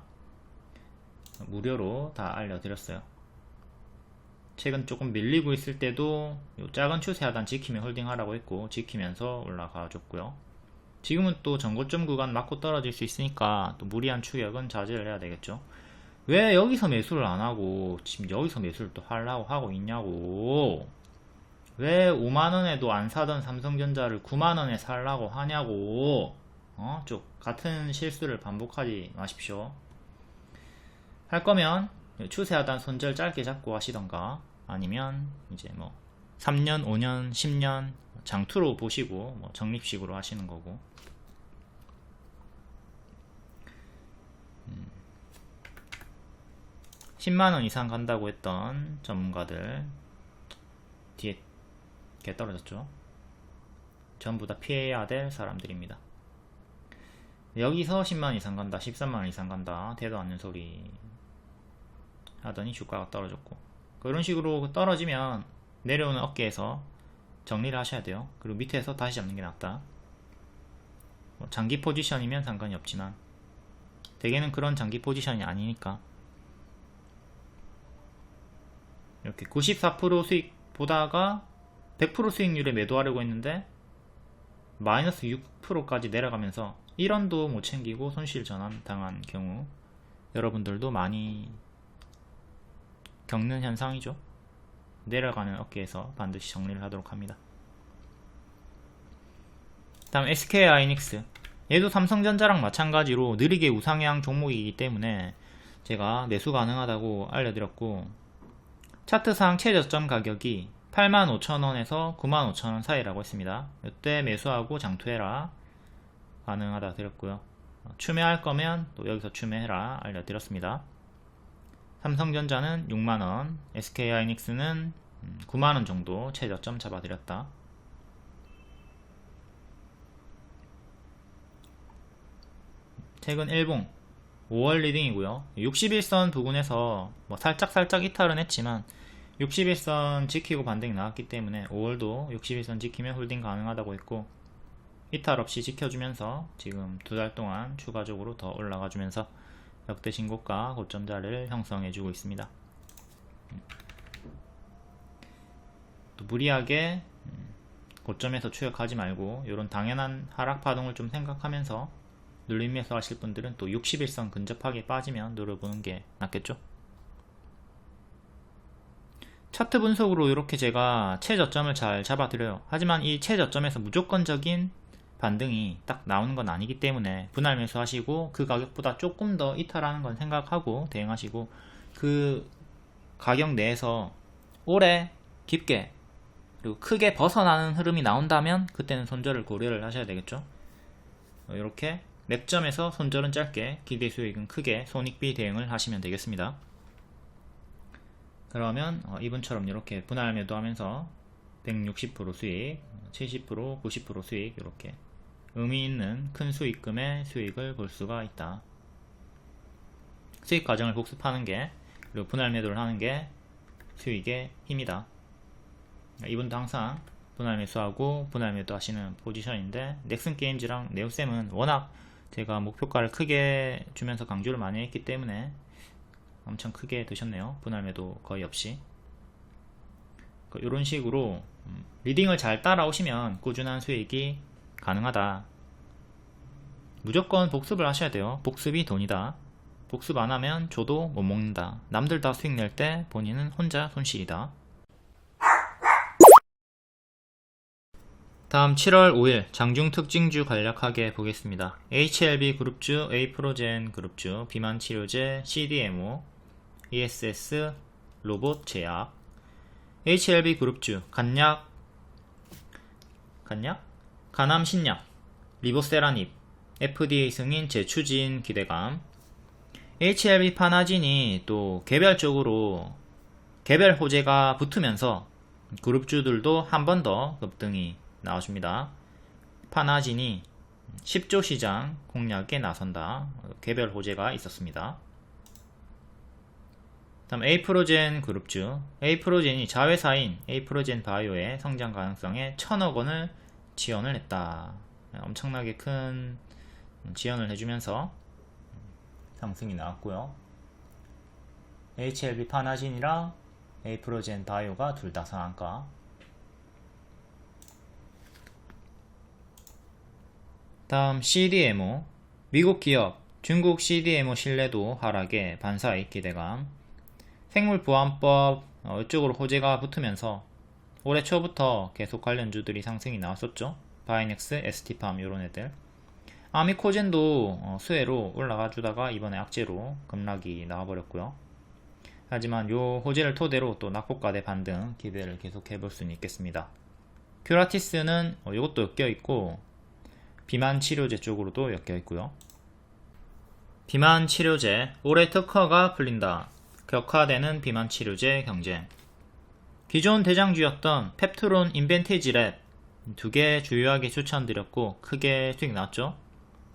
무료로 다 알려드렸어요. 최근 조금 밀리고 있을 때도 요 작은 추세 하단 지키면 홀딩하라고 했고 지키면서 올라가 줬고요. 지금은 또 전고점 구간 맞고 떨어질 수 있으니까 또 무리한 추격은 자제를 해야 되겠죠. 왜 여기서 매수를 안하고 지금 여기서 매수를 또 하려고 하고 있냐고. 왜 5만원에도 안 사던 삼성전자를 9만원에 살라고 하냐고. 좀 같은 실수를 반복하지 마십시오. 할 거면 추세 하단 손절 짧게 잡고 하시던가 아니면 이제 뭐 3년, 5년, 10년 장투로 보시고 뭐 적립식으로 하시는 거고. 10만원 이상 간다고 했던 전문가들 뒤에 개 떨어졌죠. 전부 다 피해야 될 사람들입니다. 여기서 10만원 이상 간다, 13만원 이상 간다 대도 않는 소리 하더니 주가가 떨어졌고, 그런 식으로 떨어지면 내려오는 어깨에서 정리를 하셔야 돼요. 그리고 밑에서 다시 잡는 게 낫다. 뭐 장기 포지션이면 상관이 없지만 대개는 그런 장기 포지션이 아니니까 이렇게 94% 수익 보다가 100% 수익률에 매도하려고 했는데 마이너스 6%까지 내려가면서 1원도 못 챙기고 손실 전환 당한 경우 여러분들도 많이 겪는 현상이죠. 내려가는 어깨에서 반드시 정리를 하도록 합니다. 다음 SK하이닉스, 얘도 삼성전자랑 마찬가지로 느리게 우상향 종목이기 때문에 제가 매수 가능하다고 알려드렸고, 차트상 최저점 가격이 85,000원에서 95,000원 사이라고 했습니다. 이때 매수하고 장투해라 가능하다 드렸고요. 추매할 거면 또 여기서 추매해라 알려드렸습니다. 삼성전자는 6만원, SK하이닉스는 9만원 정도 최저점 잡아드렸다. 최근 일봉 5월 리딩이고요. 61선 부근에서 뭐 살짝 이탈은 했지만 61선 지키고 반등이 나왔기 때문에 5월도 61선 지키면 홀딩 가능하다고 했고, 이탈 없이 지켜주면서 지금 2달 동안 추가적으로 더 올라가 주면서 역대 신고가 고점자를 형성해주고 있습니다. 또 무리하게 고점에서 추격하지 말고 이런 당연한 하락 파동을 좀 생각하면서 눌림 매수 하실 분들은 또 61선 근접하게 빠지면 노려보는 게 낫겠죠. 차트 분석으로 이렇게 제가 최저점을 잘 잡아드려요. 하지만 이 최저점에서 무조건적인 반등이 딱 나오는 건 아니기 때문에 분할 매수 하시고 그 가격보다 조금 더 이탈하는 건 생각하고 대응하시고, 그 가격 내에서 오래 깊게 그리고 크게 벗어나는 흐름이 나온다면 그때는 손절을 고려를 하셔야 되겠죠. 이렇게 맥점에서 손절은 짧게, 기대 수익은 크게 손익비 대응을 하시면 되겠습니다. 그러면 이분처럼 이렇게 분할 매도하면서 160% 수익, 70%, 90% 수익, 이렇게 의미 있는 큰 수익금의 수익을 볼 수가 있다. 수익 과정을 복습하는 게, 그리고 분할 매도를 하는 게 수익의 힘이다. 이분도 항상 분할 매수하고 분할 매도 하시는 포지션인데, 넥슨게임즈랑 네오쌤은 워낙 제가 목표가를 크게 주면서 강조를 많이 했기 때문에 엄청 크게 드셨네요. 분할 매도 거의 없이. 이런 식으로 리딩을 잘 따라오시면 꾸준한 수익이 가능하다. 무조건 복습을 하셔야 돼요. 복습이 돈이다. 복습 안 하면 저도 못 먹는다. 남들 다 수익 낼 때 본인은 혼자 손실이다. 다음 7월 5일 장중 특징주 간략하게 보겠습니다. HLB 그룹주, A프로젠 그룹주, 비만 치료제, CDMO, ESS, 로봇 제약. HLB 그룹주 간약, 간암 신약, 리보세라닙, FDA 승인 재추진 기대감. HLB 파나진이 또 개별적으로 개별 호재가 붙으면서 그룹주들도 한 번 더 급등이 나와줍니다. 파나진이 10조 시장 공략에 나선다. 개별 호재가 있었습니다. 다음 A프로젠 그룹주. A프로젠이 자회사인 A프로젠 바이오의 성장 가능성에 1000억원을 지원을 했다. 엄청나게 큰 지원을 해주면서 상승이 나왔고요. HLB 파나진이랑 A프로젠 바이오가 둘 다 상한가. 다음 CDMO. 미국 기업 중국 CDMO 신뢰도 하락에 반사이익 기대감. 생물보안법 이쪽으로 호재가 붙으면서 올해 초부터 계속 관련주들이 상승이 나왔었죠. 바이넥스, ST팜 이런 애들. 아미코젠도 수혜로 올라가 주다가 이번에 악재로 급락이 나와버렸고요. 하지만 요 호재를 토대로 또 낙폭과대 반등 기대를 계속 해볼 수는 있겠습니다. 큐라티스는 이것도 엮여있고 비만 치료제 쪽으로도 엮여있고요. 비만 치료제 올해 특허가 풀린다. 격화되는 비만 치료제 경쟁. 기존 대장주였던 펩트론 인벤티지랩 두 개 주요하게 추천드렸고 크게 수익 나왔죠.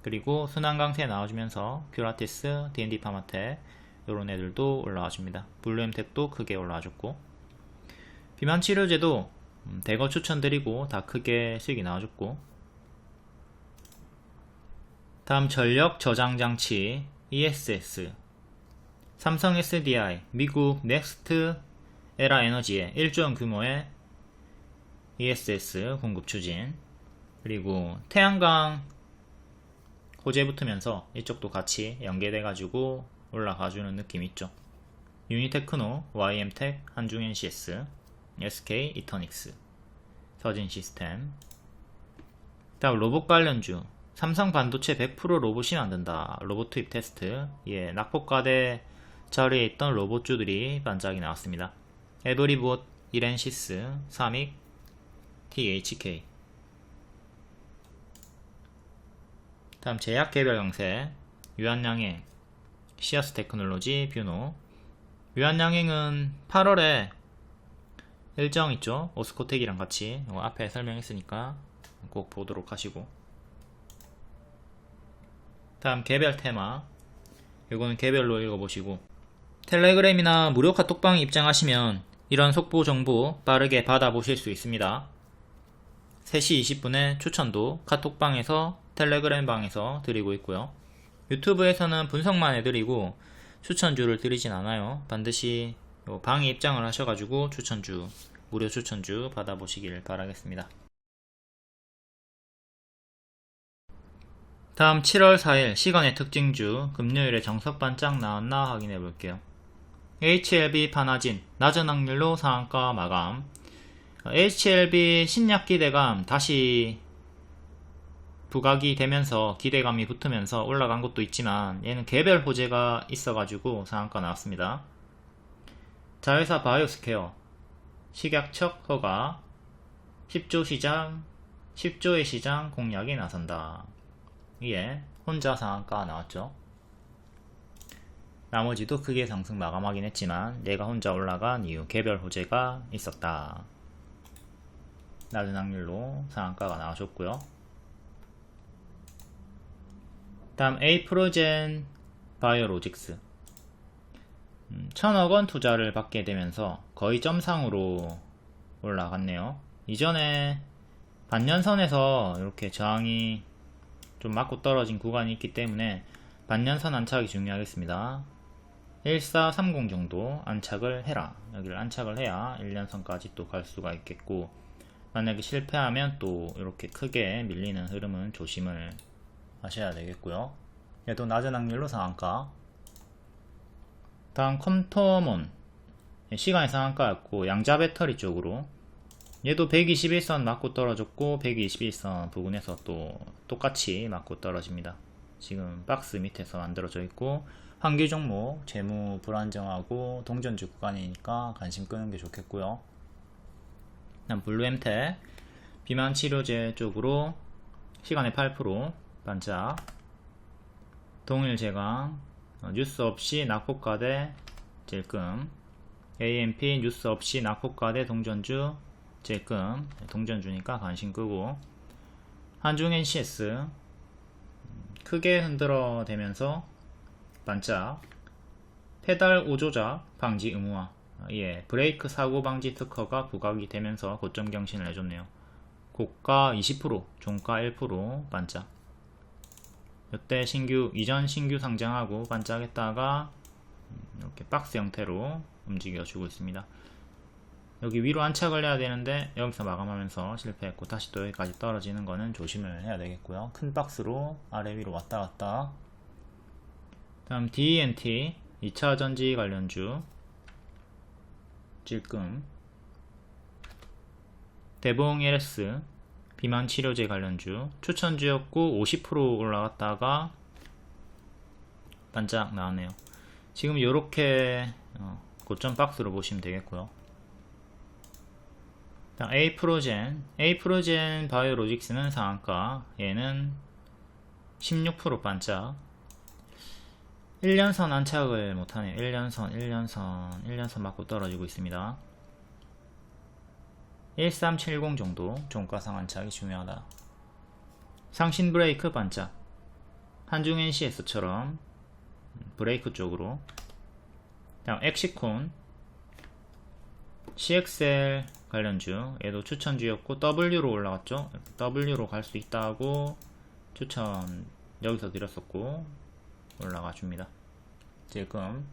그리고 순환강세 나와주면서 큐라티스, D&D 파마텍 이런 애들도 올라와줍니다. 블루엠텍도 크게 올라와줬고 비만 치료제도 대거 추천드리고 다 크게 수익이 나와줬고 다음 전력 저장 장치 ESS. 삼성 SDI, 미국 넥스트 에라 에너지에 1조원 규모의 ESS 공급 추진. 그리고 태양광 호재 붙으면서 이쪽도 같이 연계돼가지고 올라가주는 느낌이 있죠. 유니테크노, YM텍, 한중NCS, SK 이터닉스, 서진시스템. 다음 로봇 관련주. 삼성 반도체 100% 로봇이 만든다. 로봇 투입 테스트. 낙폭과대 자리에 있던 로봇주들이 반짝이 나왔습니다. 에도리봇, 이렌시스, 사믹, THK. 다음 제약 개별 강세. 유한양행, 시아스 테크놀로지, 뷰노. 유한양행은 8월에 일정 있죠. 오스코텍이랑 같이 앞에 설명했으니까 꼭 보도록 하시고. 다음 개별 테마. 이거는 개별로 읽어보시고 텔레그램이나 무료 카톡방에 입장하시면 이런 속보 정보 빠르게 받아보실 수 있습니다. 3시 20분에 추천도 카톡방에서 텔레그램 방에서 드리고 있고요. 유튜브에서는 분석만 해드리고 추천주를 드리진 않아요. 반드시 방에 입장을 하셔가지고 추천주, 무료 추천주 받아보시길 바라겠습니다. 다음 7월 4일 시간의 특징주 금요일에 정석 반짝 나왔나 확인해 볼게요. HLB 파나진 낮은 확률로 상한가 마감. HLB 신약 기대감 다시 부각이 되면서 기대감이 붙으면서 올라간 것도 있지만 얘는 개별 호재가 있어가지고 상한가 나왔습니다. 자회사 바이오스케어 식약처 허가 10조의 시장 공략에 나선다. 이에 혼자 상한가 나왔죠. 나머지도 크게 상승 마감하긴 했지만 얘가 혼자 올라간 이유 개별 호재가 있었다. 낮은 확률로 상한가가 나와줬고요. 다음 A프로젠 바이오로직스 1000억원 투자를 받게 되면서 거의 점상으로 올라갔네요. 이전에 반년선에서 이렇게 저항이 좀 맞고 떨어진 구간이 있기 때문에 반년선 안착이 중요하겠습니다. 1430 정도 안착을 해라. 여기를 안착을 해야 1년선까지 또 갈 수가 있겠고, 만약에 실패하면 또 이렇게 크게 밀리는 흐름은 조심을 하셔야 되겠고요. 얘도 낮은 확률로 상한가. 다음 컴터몬, 시간의 상한가였고 양자 배터리 쪽으로, 얘도 121선 맞고 떨어졌고 121선 부근에서 또 똑같이 맞고 떨어집니다. 지금 박스 밑에서 만들어져 있고, 환기 종목, 재무 불안정하고 동전주 구간이니까 관심 끄는 게 좋겠고요. 다음 블루엠텍, 비만 치료제 쪽으로 시간의 8% 반짝, 동일 제강, 뉴스 없이 낙폭과대 찔끔, AMP 뉴스 없이 낙폭과대 동전주 찔끔, 동전주니까 관심 끄고, 한중 NCS 크게 흔들어 대면서 반짝, 페달 오조작 방지 의무화, 브레이크 사고 방지 특허가 부각이 되면서 고점 경신을 해줬네요. 고가 20%, 종가 1% 반짝. 이때 이전 신규 상장하고 반짝했다가 이렇게 박스 형태로 움직여주고 있습니다. 여기 위로 안착을 해야 되는데 여기서 마감하면서 실패했고, 다시 또 여기까지 떨어지는 거는 조심을 해야 되겠고요. 큰 박스로 아래 위로 왔다 갔다. 다음 DENT 2차전지 관련주 찔끔, 대봉 LS 비만 치료제 관련주 추천주였고 50% 올라갔다가 반짝 나왔네요. 지금 이렇게 고점 박스로 보시면 되겠고요. 다음 에이프로젠 바이오로직스는 상한가, 얘는 16% 반짝. 1년선 안착을 못하네요. 1년선 맞고 떨어지고 있습니다. 1370 정도 종가상 안착이 중요하다. 상신 브레이크 반짝, 한중 NCS처럼 브레이크 쪽으로. 다음 엑시콘 CXL 관련주, 얘도 추천주였고 W로 올라갔죠. W로 갈 수 있다고 추천 여기서 드렸었고 올라가 줍니다. 지금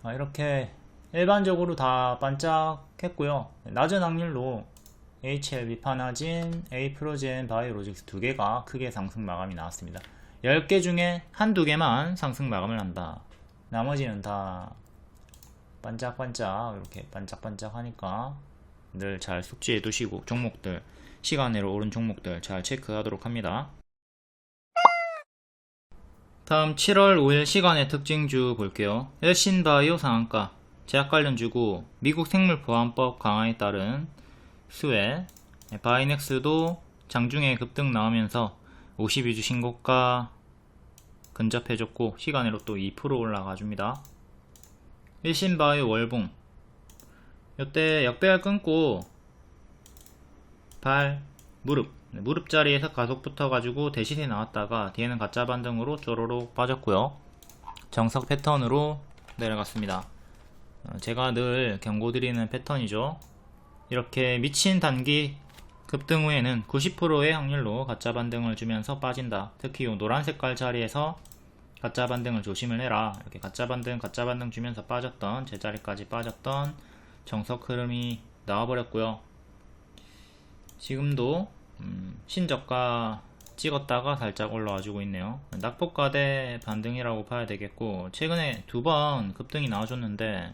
이렇게 일반적으로 다 반짝했고요. 낮은 확률로 HLB 파나진, 에이프로젠 바이오로직스 두 개가 크게 상승 마감이 나왔습니다. 10개 중에 한두 개만 상승 마감을 한다. 나머지는 다 반짝반짝 이렇게 반짝반짝 하니까 늘 잘 숙지해 두시고, 종목들 시간으로 오른 종목들 잘 체크하도록 합니다. 다음 7월 5일 시간의 특징주 볼게요. 엘신바이오 상한가, 제약 관련주고 미국 생물보안법 강화에 따른 스웨, 바이넥스도 장중에 급등 나오면서 52주 신고가 근접해줬고 시간으로 또 2% 올라가줍니다. 일신바이오 월봉, 이때 역배열 끊고 무릎 자리에서 가속 붙어가지고 대시세 나왔다가 뒤에는 가짜 반등으로 쪼로록 빠졌고요. 정석 패턴으로 내려갔습니다. 제가 늘 경고드리는 패턴이죠. 이렇게 미친 단기 급등 후에는 90%의 확률로 가짜 반등을 주면서 빠진다. 특히 이 노란 색깔 자리에서 가짜 반등을 조심을 해라. 이렇게 가짜 반등 주면서 빠졌던, 제자리까지 빠졌던 정석 흐름이 나와버렸고요. 지금도 신저가 찍었다가 살짝 올라와주고 있네요. 낙폭과대 반등이라고 봐야 되겠고, 최근에 두 번 급등이 나와줬는데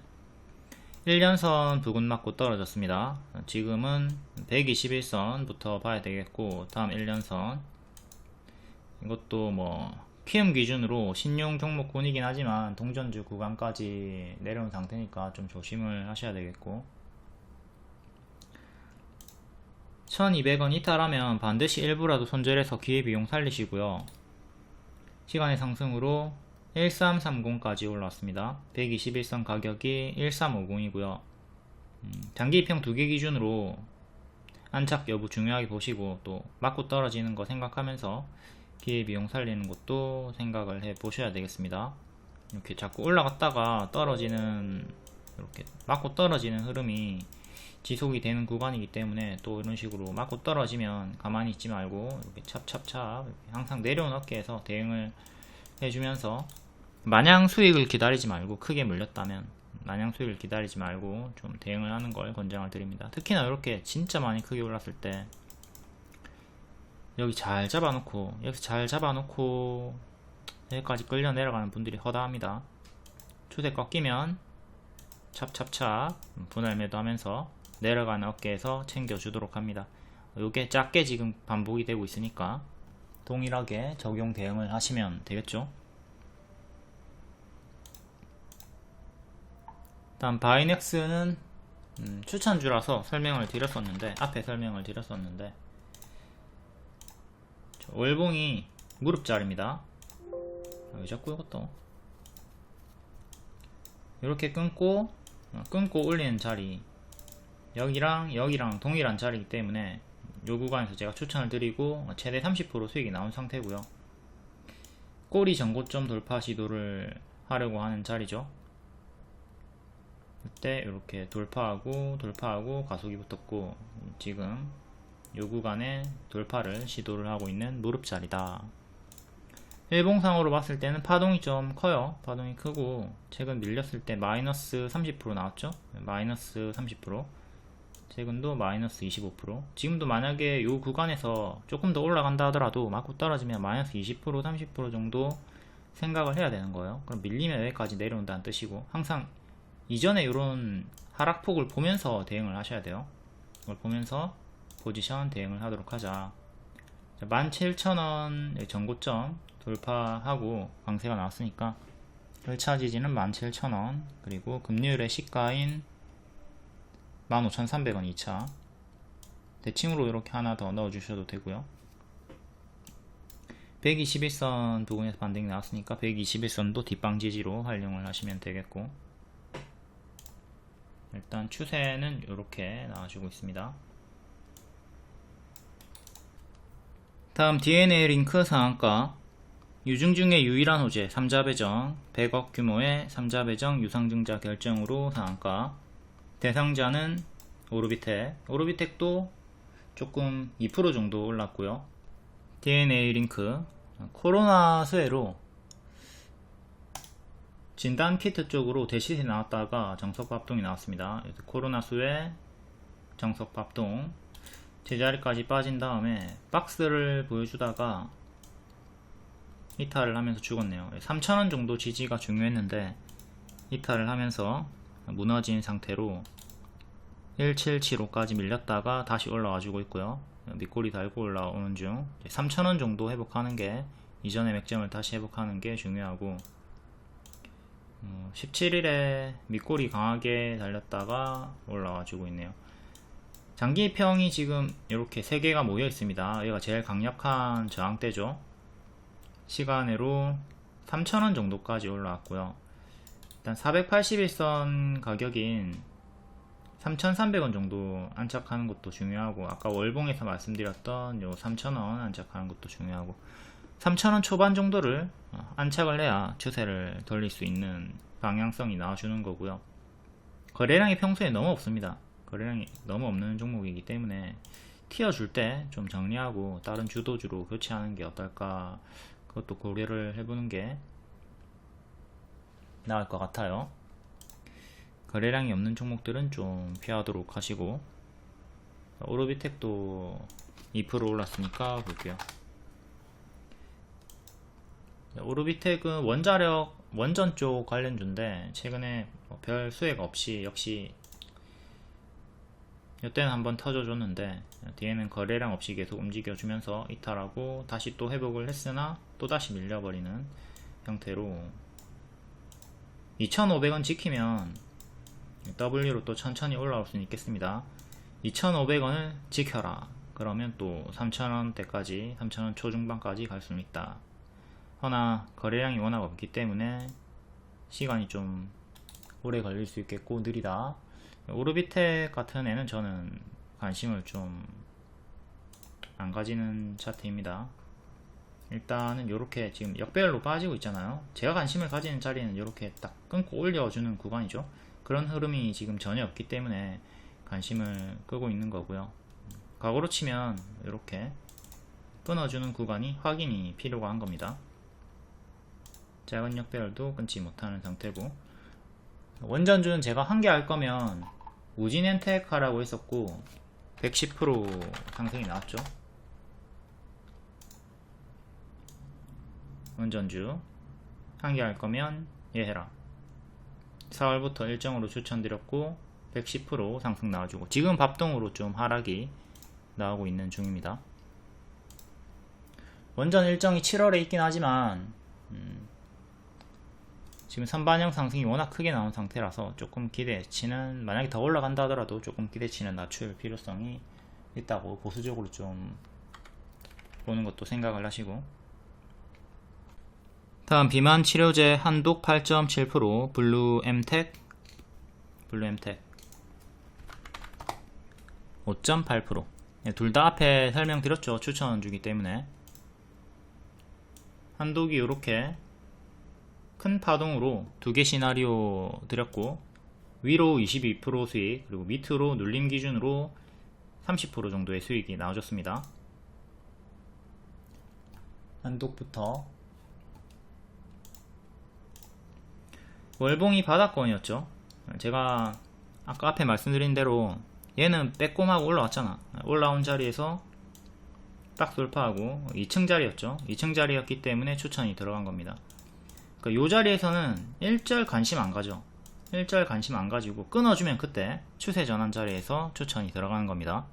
1년선 부근 맞고 떨어졌습니다. 지금은 121선부터 봐야 되겠고, 다음 1년선, 이것도 키움 기준으로 신용 종목군이긴 하지만 동전주 구간까지 내려온 상태니까 좀 조심을 하셔야 되겠고, 1200원 이탈하면 반드시 일부라도 손절해서 기회비용 살리시고요. 시간의 상승으로 1330까지 올라왔습니다. 121선 가격이 1350이고요. 장기입형 2개 기준으로 안착 여부 중요하게 보시고, 또 맞고 떨어지는 거 생각하면서 기회비용 살리는 것도 생각을 해 보셔야 되겠습니다. 이렇게 자꾸 올라갔다가 떨어지는, 이렇게 맞고 떨어지는 흐름이 지속이 되는 구간이기 때문에 또 이런 식으로 맞고 떨어지면 가만히 있지 말고 이렇게 찹찹찹 이렇게 항상 내려온 어깨에서 대응을 해주면서 마냥 수익을 기다리지 말고, 크게 물렸다면 마냥 수익을 기다리지 말고 좀 대응을 하는 걸 권장을 드립니다. 특히나 이렇게 진짜 많이 크게 올랐을 때 여기 잘 잡아놓고, 여기서 잘 잡아놓고 여기까지 끌려 내려가는 분들이 허다합니다. 추세 꺾이면 찹찹찹 분할 매도하면서 내려가는 어깨에서 챙겨주도록 합니다. 이게 작게 지금 반복이 되고 있으니까 동일하게 적용 대응을 하시면 되겠죠. 다음 바이넥스는 추천주라서 설명을 드렸었는데, 앞에 설명을 드렸었는데, 월봉이 무릎자리입니다. 왜 자꾸 이것도 이렇게 끊고 올리는 자리, 여기랑 동일한 자리이기 때문에 요 구간에서 제가 추천을 드리고 최대 30% 수익이 나온 상태고요. 꼬리 전고점 돌파 시도를 하려고 하는 자리죠. 이때 이렇게 돌파하고 가속이 붙었고, 지금 요 구간에 돌파를 시도를 하고 있는 무릎 자리다. 일봉상으로 봤을 때는 파동이 좀 커요. 파동이 크고, 최근 밀렸을 때 마이너스 30% 나왔죠. 마이너스 30%, 최근도 마이너스 25%. 지금도 만약에 요 구간에서 조금 더 올라간다 하더라도 맞고 떨어지면 마이너스 20% 30% 정도 생각을 해야 되는 거예요. 그럼 밀리면 여기까지 내려온다는 뜻이고, 항상 이전에 이런 하락폭을 보면서 대응을 하셔야 돼요. 이걸 보면서 포지션 대응을 하도록 하자. 17,000원 전고점 돌파하고 강세가 나왔으니까 1차 지지는 17,000원, 그리고 금요일의 시가인 15,300원 2차 대칭으로 이렇게 하나 더 넣어주셔도 되고요. 121선 부근에서 반등이 나왔으니까 121선도 뒷방 지지로 활용을 하시면 되겠고, 일단 추세는 이렇게 나와주고 있습니다. 다음 DNA 링크 상한가, 유증 중에 유일한 호재 3자 배정, 100억 규모의 3자 배정 유상증자 결정으로 상한가. 대상자는 오르비텍도 조금 2% 정도 올랐고요. DNA 링크, 코로나 수혜로 진단 키트 쪽으로 대시세 나왔다가 정석 bab동이 나왔습니다. 코로나 수혜, 정석 bab동 제자리까지 빠진 다음에 박스를 보여주다가 이탈을 하면서 죽었네요. 3,000원 정도 지지가 중요했는데 이탈을 하면서 무너진 상태로 1775까지 밀렸다가 다시 올라와주고 있고요. 밑꼬리 달고 올라오는 중. 3,000원 정도 회복하는 게, 이전의 맥점을 다시 회복하는 게 중요하고, 17일에 밑꼬리 강하게 달렸다가 올라와주고 있네요. 장기평이 지금 이렇게 3개가 모여 있습니다. 여기가 제일 강력한 저항대죠. 시간으로 3,000원 정도까지 올라왔고요. 일단 481선 가격인 3,300원 정도 안착하는 것도 중요하고, 아까 월봉에서 말씀드렸던 요 3,000원 안착하는 것도 중요하고, 3,000원 초반 정도를 안착을 해야 추세를 돌릴 수 있는 방향성이 나와주는 거고요. 거래량이 평소에 너무 없습니다. 거래량이 너무 없는 종목이기 때문에 튀어줄 때 좀 정리하고 다른 주도주로 교체하는 게 어떨까, 그것도 고려를 해보는 게 나을 것 같아요. 거래량이 없는 종목들은 좀 피하도록 하시고, 오르비텍도 2% 올랐으니까 볼게요. 오르비텍은 원전 쪽 관련주인데 최근에 별 수혜가 없이 역시 이때는 한번 터져줬는데, 뒤에는 거래량 없이 계속 움직여주면서 이탈하고 다시 또 회복을 했으나 또다시 밀려버리는 형태로 2,500원 지키면 W로 또 천천히 올라올 수는 있겠습니다. 2,500원을 지켜라. 그러면 또 3,000원대까지, 3,000원 초중반까지 갈 수는 있다. 허나 거래량이 워낙 없기 때문에 시간이 좀 오래 걸릴 수 있겠고 느리다. 오르비텍 같은 애는 저는 관심을 좀 안 가지는 차트입니다. 일단은 이렇게 지금 역배열로 빠지고 있잖아요. 제가 관심을 가지는 자리는 이렇게 딱 끊고 올려주는 구간이죠. 그런 흐름이 지금 전혀 없기 때문에 관심을 끄고 있는 거고요. 과거로 치면 이렇게 끊어주는 구간이 확인이 필요가 한 겁니다. 작은 역배열도 끊지 못하는 상태고, 원전주는 제가 한 개 할 거면 우진엔텍 하라고 했었고 110% 상승이 나왔죠. 원전주 한 개 할 거면 얘 해라. 4월부터 일정으로 추천드렸고 110% 상승 나와주고, 지금 밥동으로 좀 하락이 나오고 있는 중입니다. 원전 일정이 7월에 있긴 하지만 지금 선반영 상승이 워낙 크게 나온 상태라서 조금 기대치는, 만약에 더 올라간다 하더라도 조금 기대치는 낮출 필요성이 있다고 보수적으로 좀 보는 것도 생각을 하시고, 다음 비만 치료제 한독 8.7%, 블루엠텍 5.8%. 둘 다 앞에 설명드렸죠. 추천 주기 때문에. 한독이 이렇게 큰 파동으로 두 개 시나리오 드렸고, 위로 22% 수익, 그리고 밑으로 눌림 기준으로 30% 정도의 수익이 나와줬습니다. 한독부터 월봉이 바닥권이었죠. 제가 아까 앞에 말씀드린 대로 얘는 빼꼼하고 올라왔잖아. 올라온 자리에서 딱 돌파하고 2층 자리였죠. 2층 자리였기 때문에 추천이 들어간 겁니다. 그러니까 요 자리에서는 일절 관심 안 가죠. 일절 관심 안 가지고 끊어주면 그때 추세 전환 자리에서 추천이 들어가는 겁니다.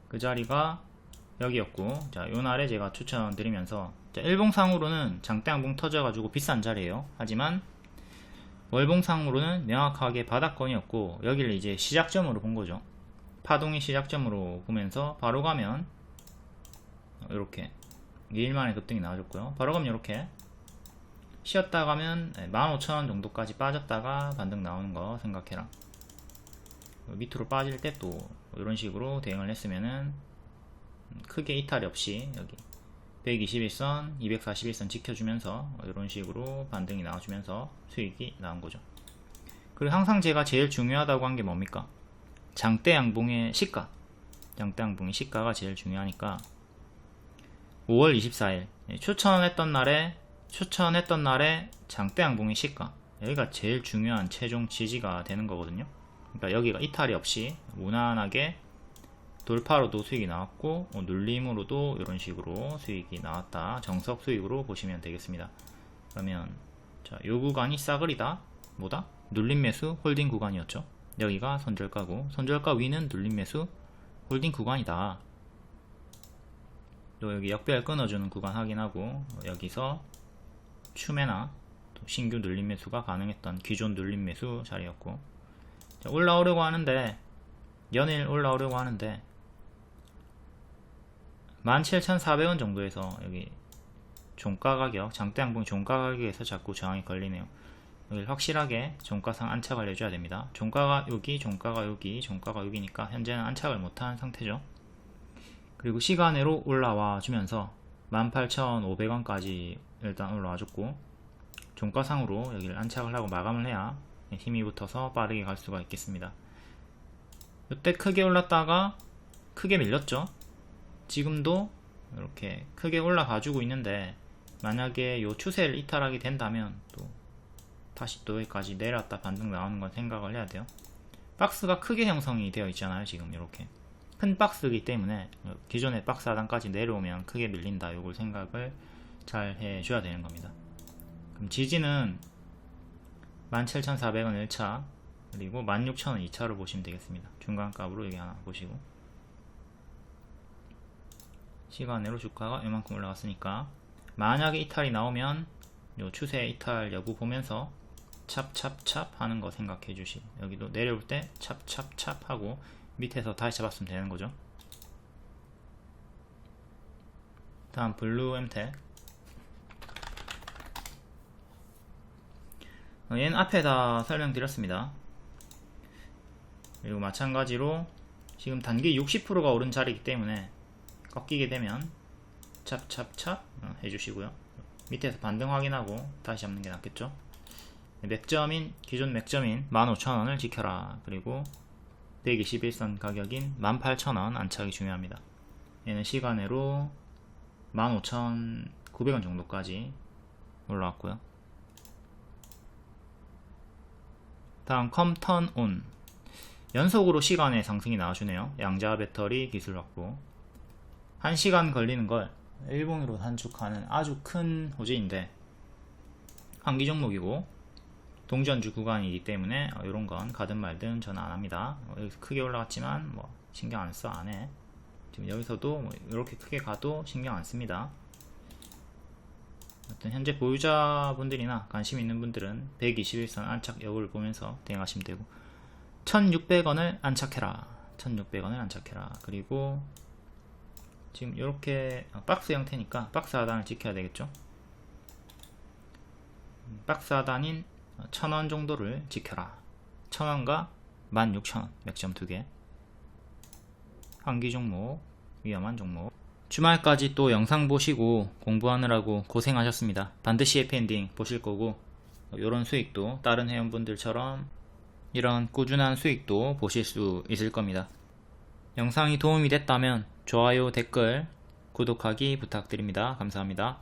그 자리가 여기였고, 자, 요 날에 제가 추천드리면서, 자, 일봉상으로는 장대양봉 터져가지고 비싼 자리예요. 하지만 월봉상으로는 명확하게 바닥권이었고, 여기를 이제 시작점으로 본 거죠. 파동의 시작점으로 보면서 바로 가면 이렇게 2일 만에 급등이 나와줬고요. 바로 가면 이렇게 쉬었다 가면 15,000원 정도까지 빠졌다가 반등 나오는 거 생각해라. 밑으로 빠질 때 또 이런 식으로 대응을 했으면은 크게 이탈이 없이 여기 121선, 241선 지켜주면서 이런 식으로 반등이 나와주면서 수익이 나온 거죠. 그리고 항상 제가 제일 중요하다고 한 게 뭡니까? 장대양봉의 시가. 장대양봉의 시가가 제일 중요하니까 5월 24일 추천했던 날에 장대양봉의 시가, 여기가 제일 중요한 최종 지지가 되는 거거든요. 그러니까 여기가 이탈이 없이 무난하게 돌파로도 수익이 나왔고 눌림으로도 이런 식으로 수익이 나왔다. 정석 수익으로 보시면 되겠습니다. 그러면 자, 요 구간이 싸그리다 뭐다? 눌림 매수 홀딩 구간이었죠. 여기가 손절가고, 손절가 위는 눌림 매수 홀딩 구간이다. 또 여기 역배열 끊어주는 구간 확인하고, 여기서 추매나 또 신규 눌림 매수가 가능했던 기존 눌림 매수 자리였고, 자, 올라오려고 하는데, 연일 올라오려고 하는데 17,400원 정도에서 여기 종가 가격, 장대양봉 종가 가격에서 자꾸 저항이 걸리네요. 여기 확실하게 종가상 안착을 해줘야 됩니다. 종가가 여기, 종가가 여기, 종가가 여기니까 현재는 안착을 못한 상태죠. 그리고 시간으로 올라와 주면서 18,500원까지 일단 올라와 줬고, 종가상으로 여기를 안착을 하고 마감을 해야 힘이 붙어서 빠르게 갈 수가 있겠습니다. 이때 크게 올랐다가 크게 밀렸죠. 지금도 이렇게 크게 올라가지고 있는데, 만약에 이 추세를 이탈하게 된다면 또 다시 또 여기까지 내려왔다 반등 나오는 건 생각을 해야 돼요. 박스가 크게 형성이 되어 있잖아요. 지금 이렇게 큰 박스이기 때문에 기존의 박스 하단까지 내려오면 크게 밀린다. 이걸 생각을 잘 해줘야 되는 겁니다. 그럼 지지는 17,400원 1차, 그리고 16,000원 2차로 보시면 되겠습니다. 중간값으로 여기 하나 보시고, 시간으로 주가가 이만큼 올라갔으니까 만약에 이탈이 나오면 요 추세 이탈 여부 보면서 찹찹찹 하는 거 생각해 주시고, 여기도 내려올 때 찹찹찹 하고 밑에서 다시 잡았으면 되는 거죠. 다음 블루엠텍. 얘는 앞에 다 설명드렸습니다. 그리고 마찬가지로 지금 단기 60%가 오른 자리이기 때문에 꺾이게 되면 찹찹찹 해주시고요. 밑에서 반등 확인하고 다시 잡는 게 낫겠죠. 맥점인, 기존 맥점인 15,000원을 지켜라. 그리고 121선 가격인 18,000원 안착이 중요합니다. 얘는 시간으로 15,900원 정도까지 올라왔고요. 다음 컴턴온, 연속으로 시간의 상승이 나와주네요. 양자 배터리 기술 확보. 1시간 걸리는 걸 일봉으로 단축하는 아주 큰 호재인데, 한기 종목이고 동전주 구간이기 때문에 이런 건 가든 말든 저는 안합니다. 여기서 크게 올라갔지만 뭐 신경 안써, 안해. 지금 여기서도 뭐 이렇게 크게 가도 신경 안씁니다. 어떤 현재 보유자분들이나 관심 있는 분들은 121선 안착 여부를 보면서 대응하시면 되고, 1600원을 안착해라, 1600원을 안착해라. 그리고 지금 이렇게 박스 형태니까 박스 하단을 지켜야 되겠죠. 박스 하단인 1000원 정도를 지켜라. 1000원과 16,000원 맥점 2개. 한기 종목, 위험한 종목. 주말까지 또 영상 보시고 공부하느라고 고생하셨습니다. 반드시 해피엔딩 보실 거고, 이런 수익도 다른 회원분들처럼 이런 꾸준한 수익도 보실 수 있을 겁니다. 영상이 도움이 됐다면 좋아요, 댓글, 구독하기 부탁드립니다. 감사합니다.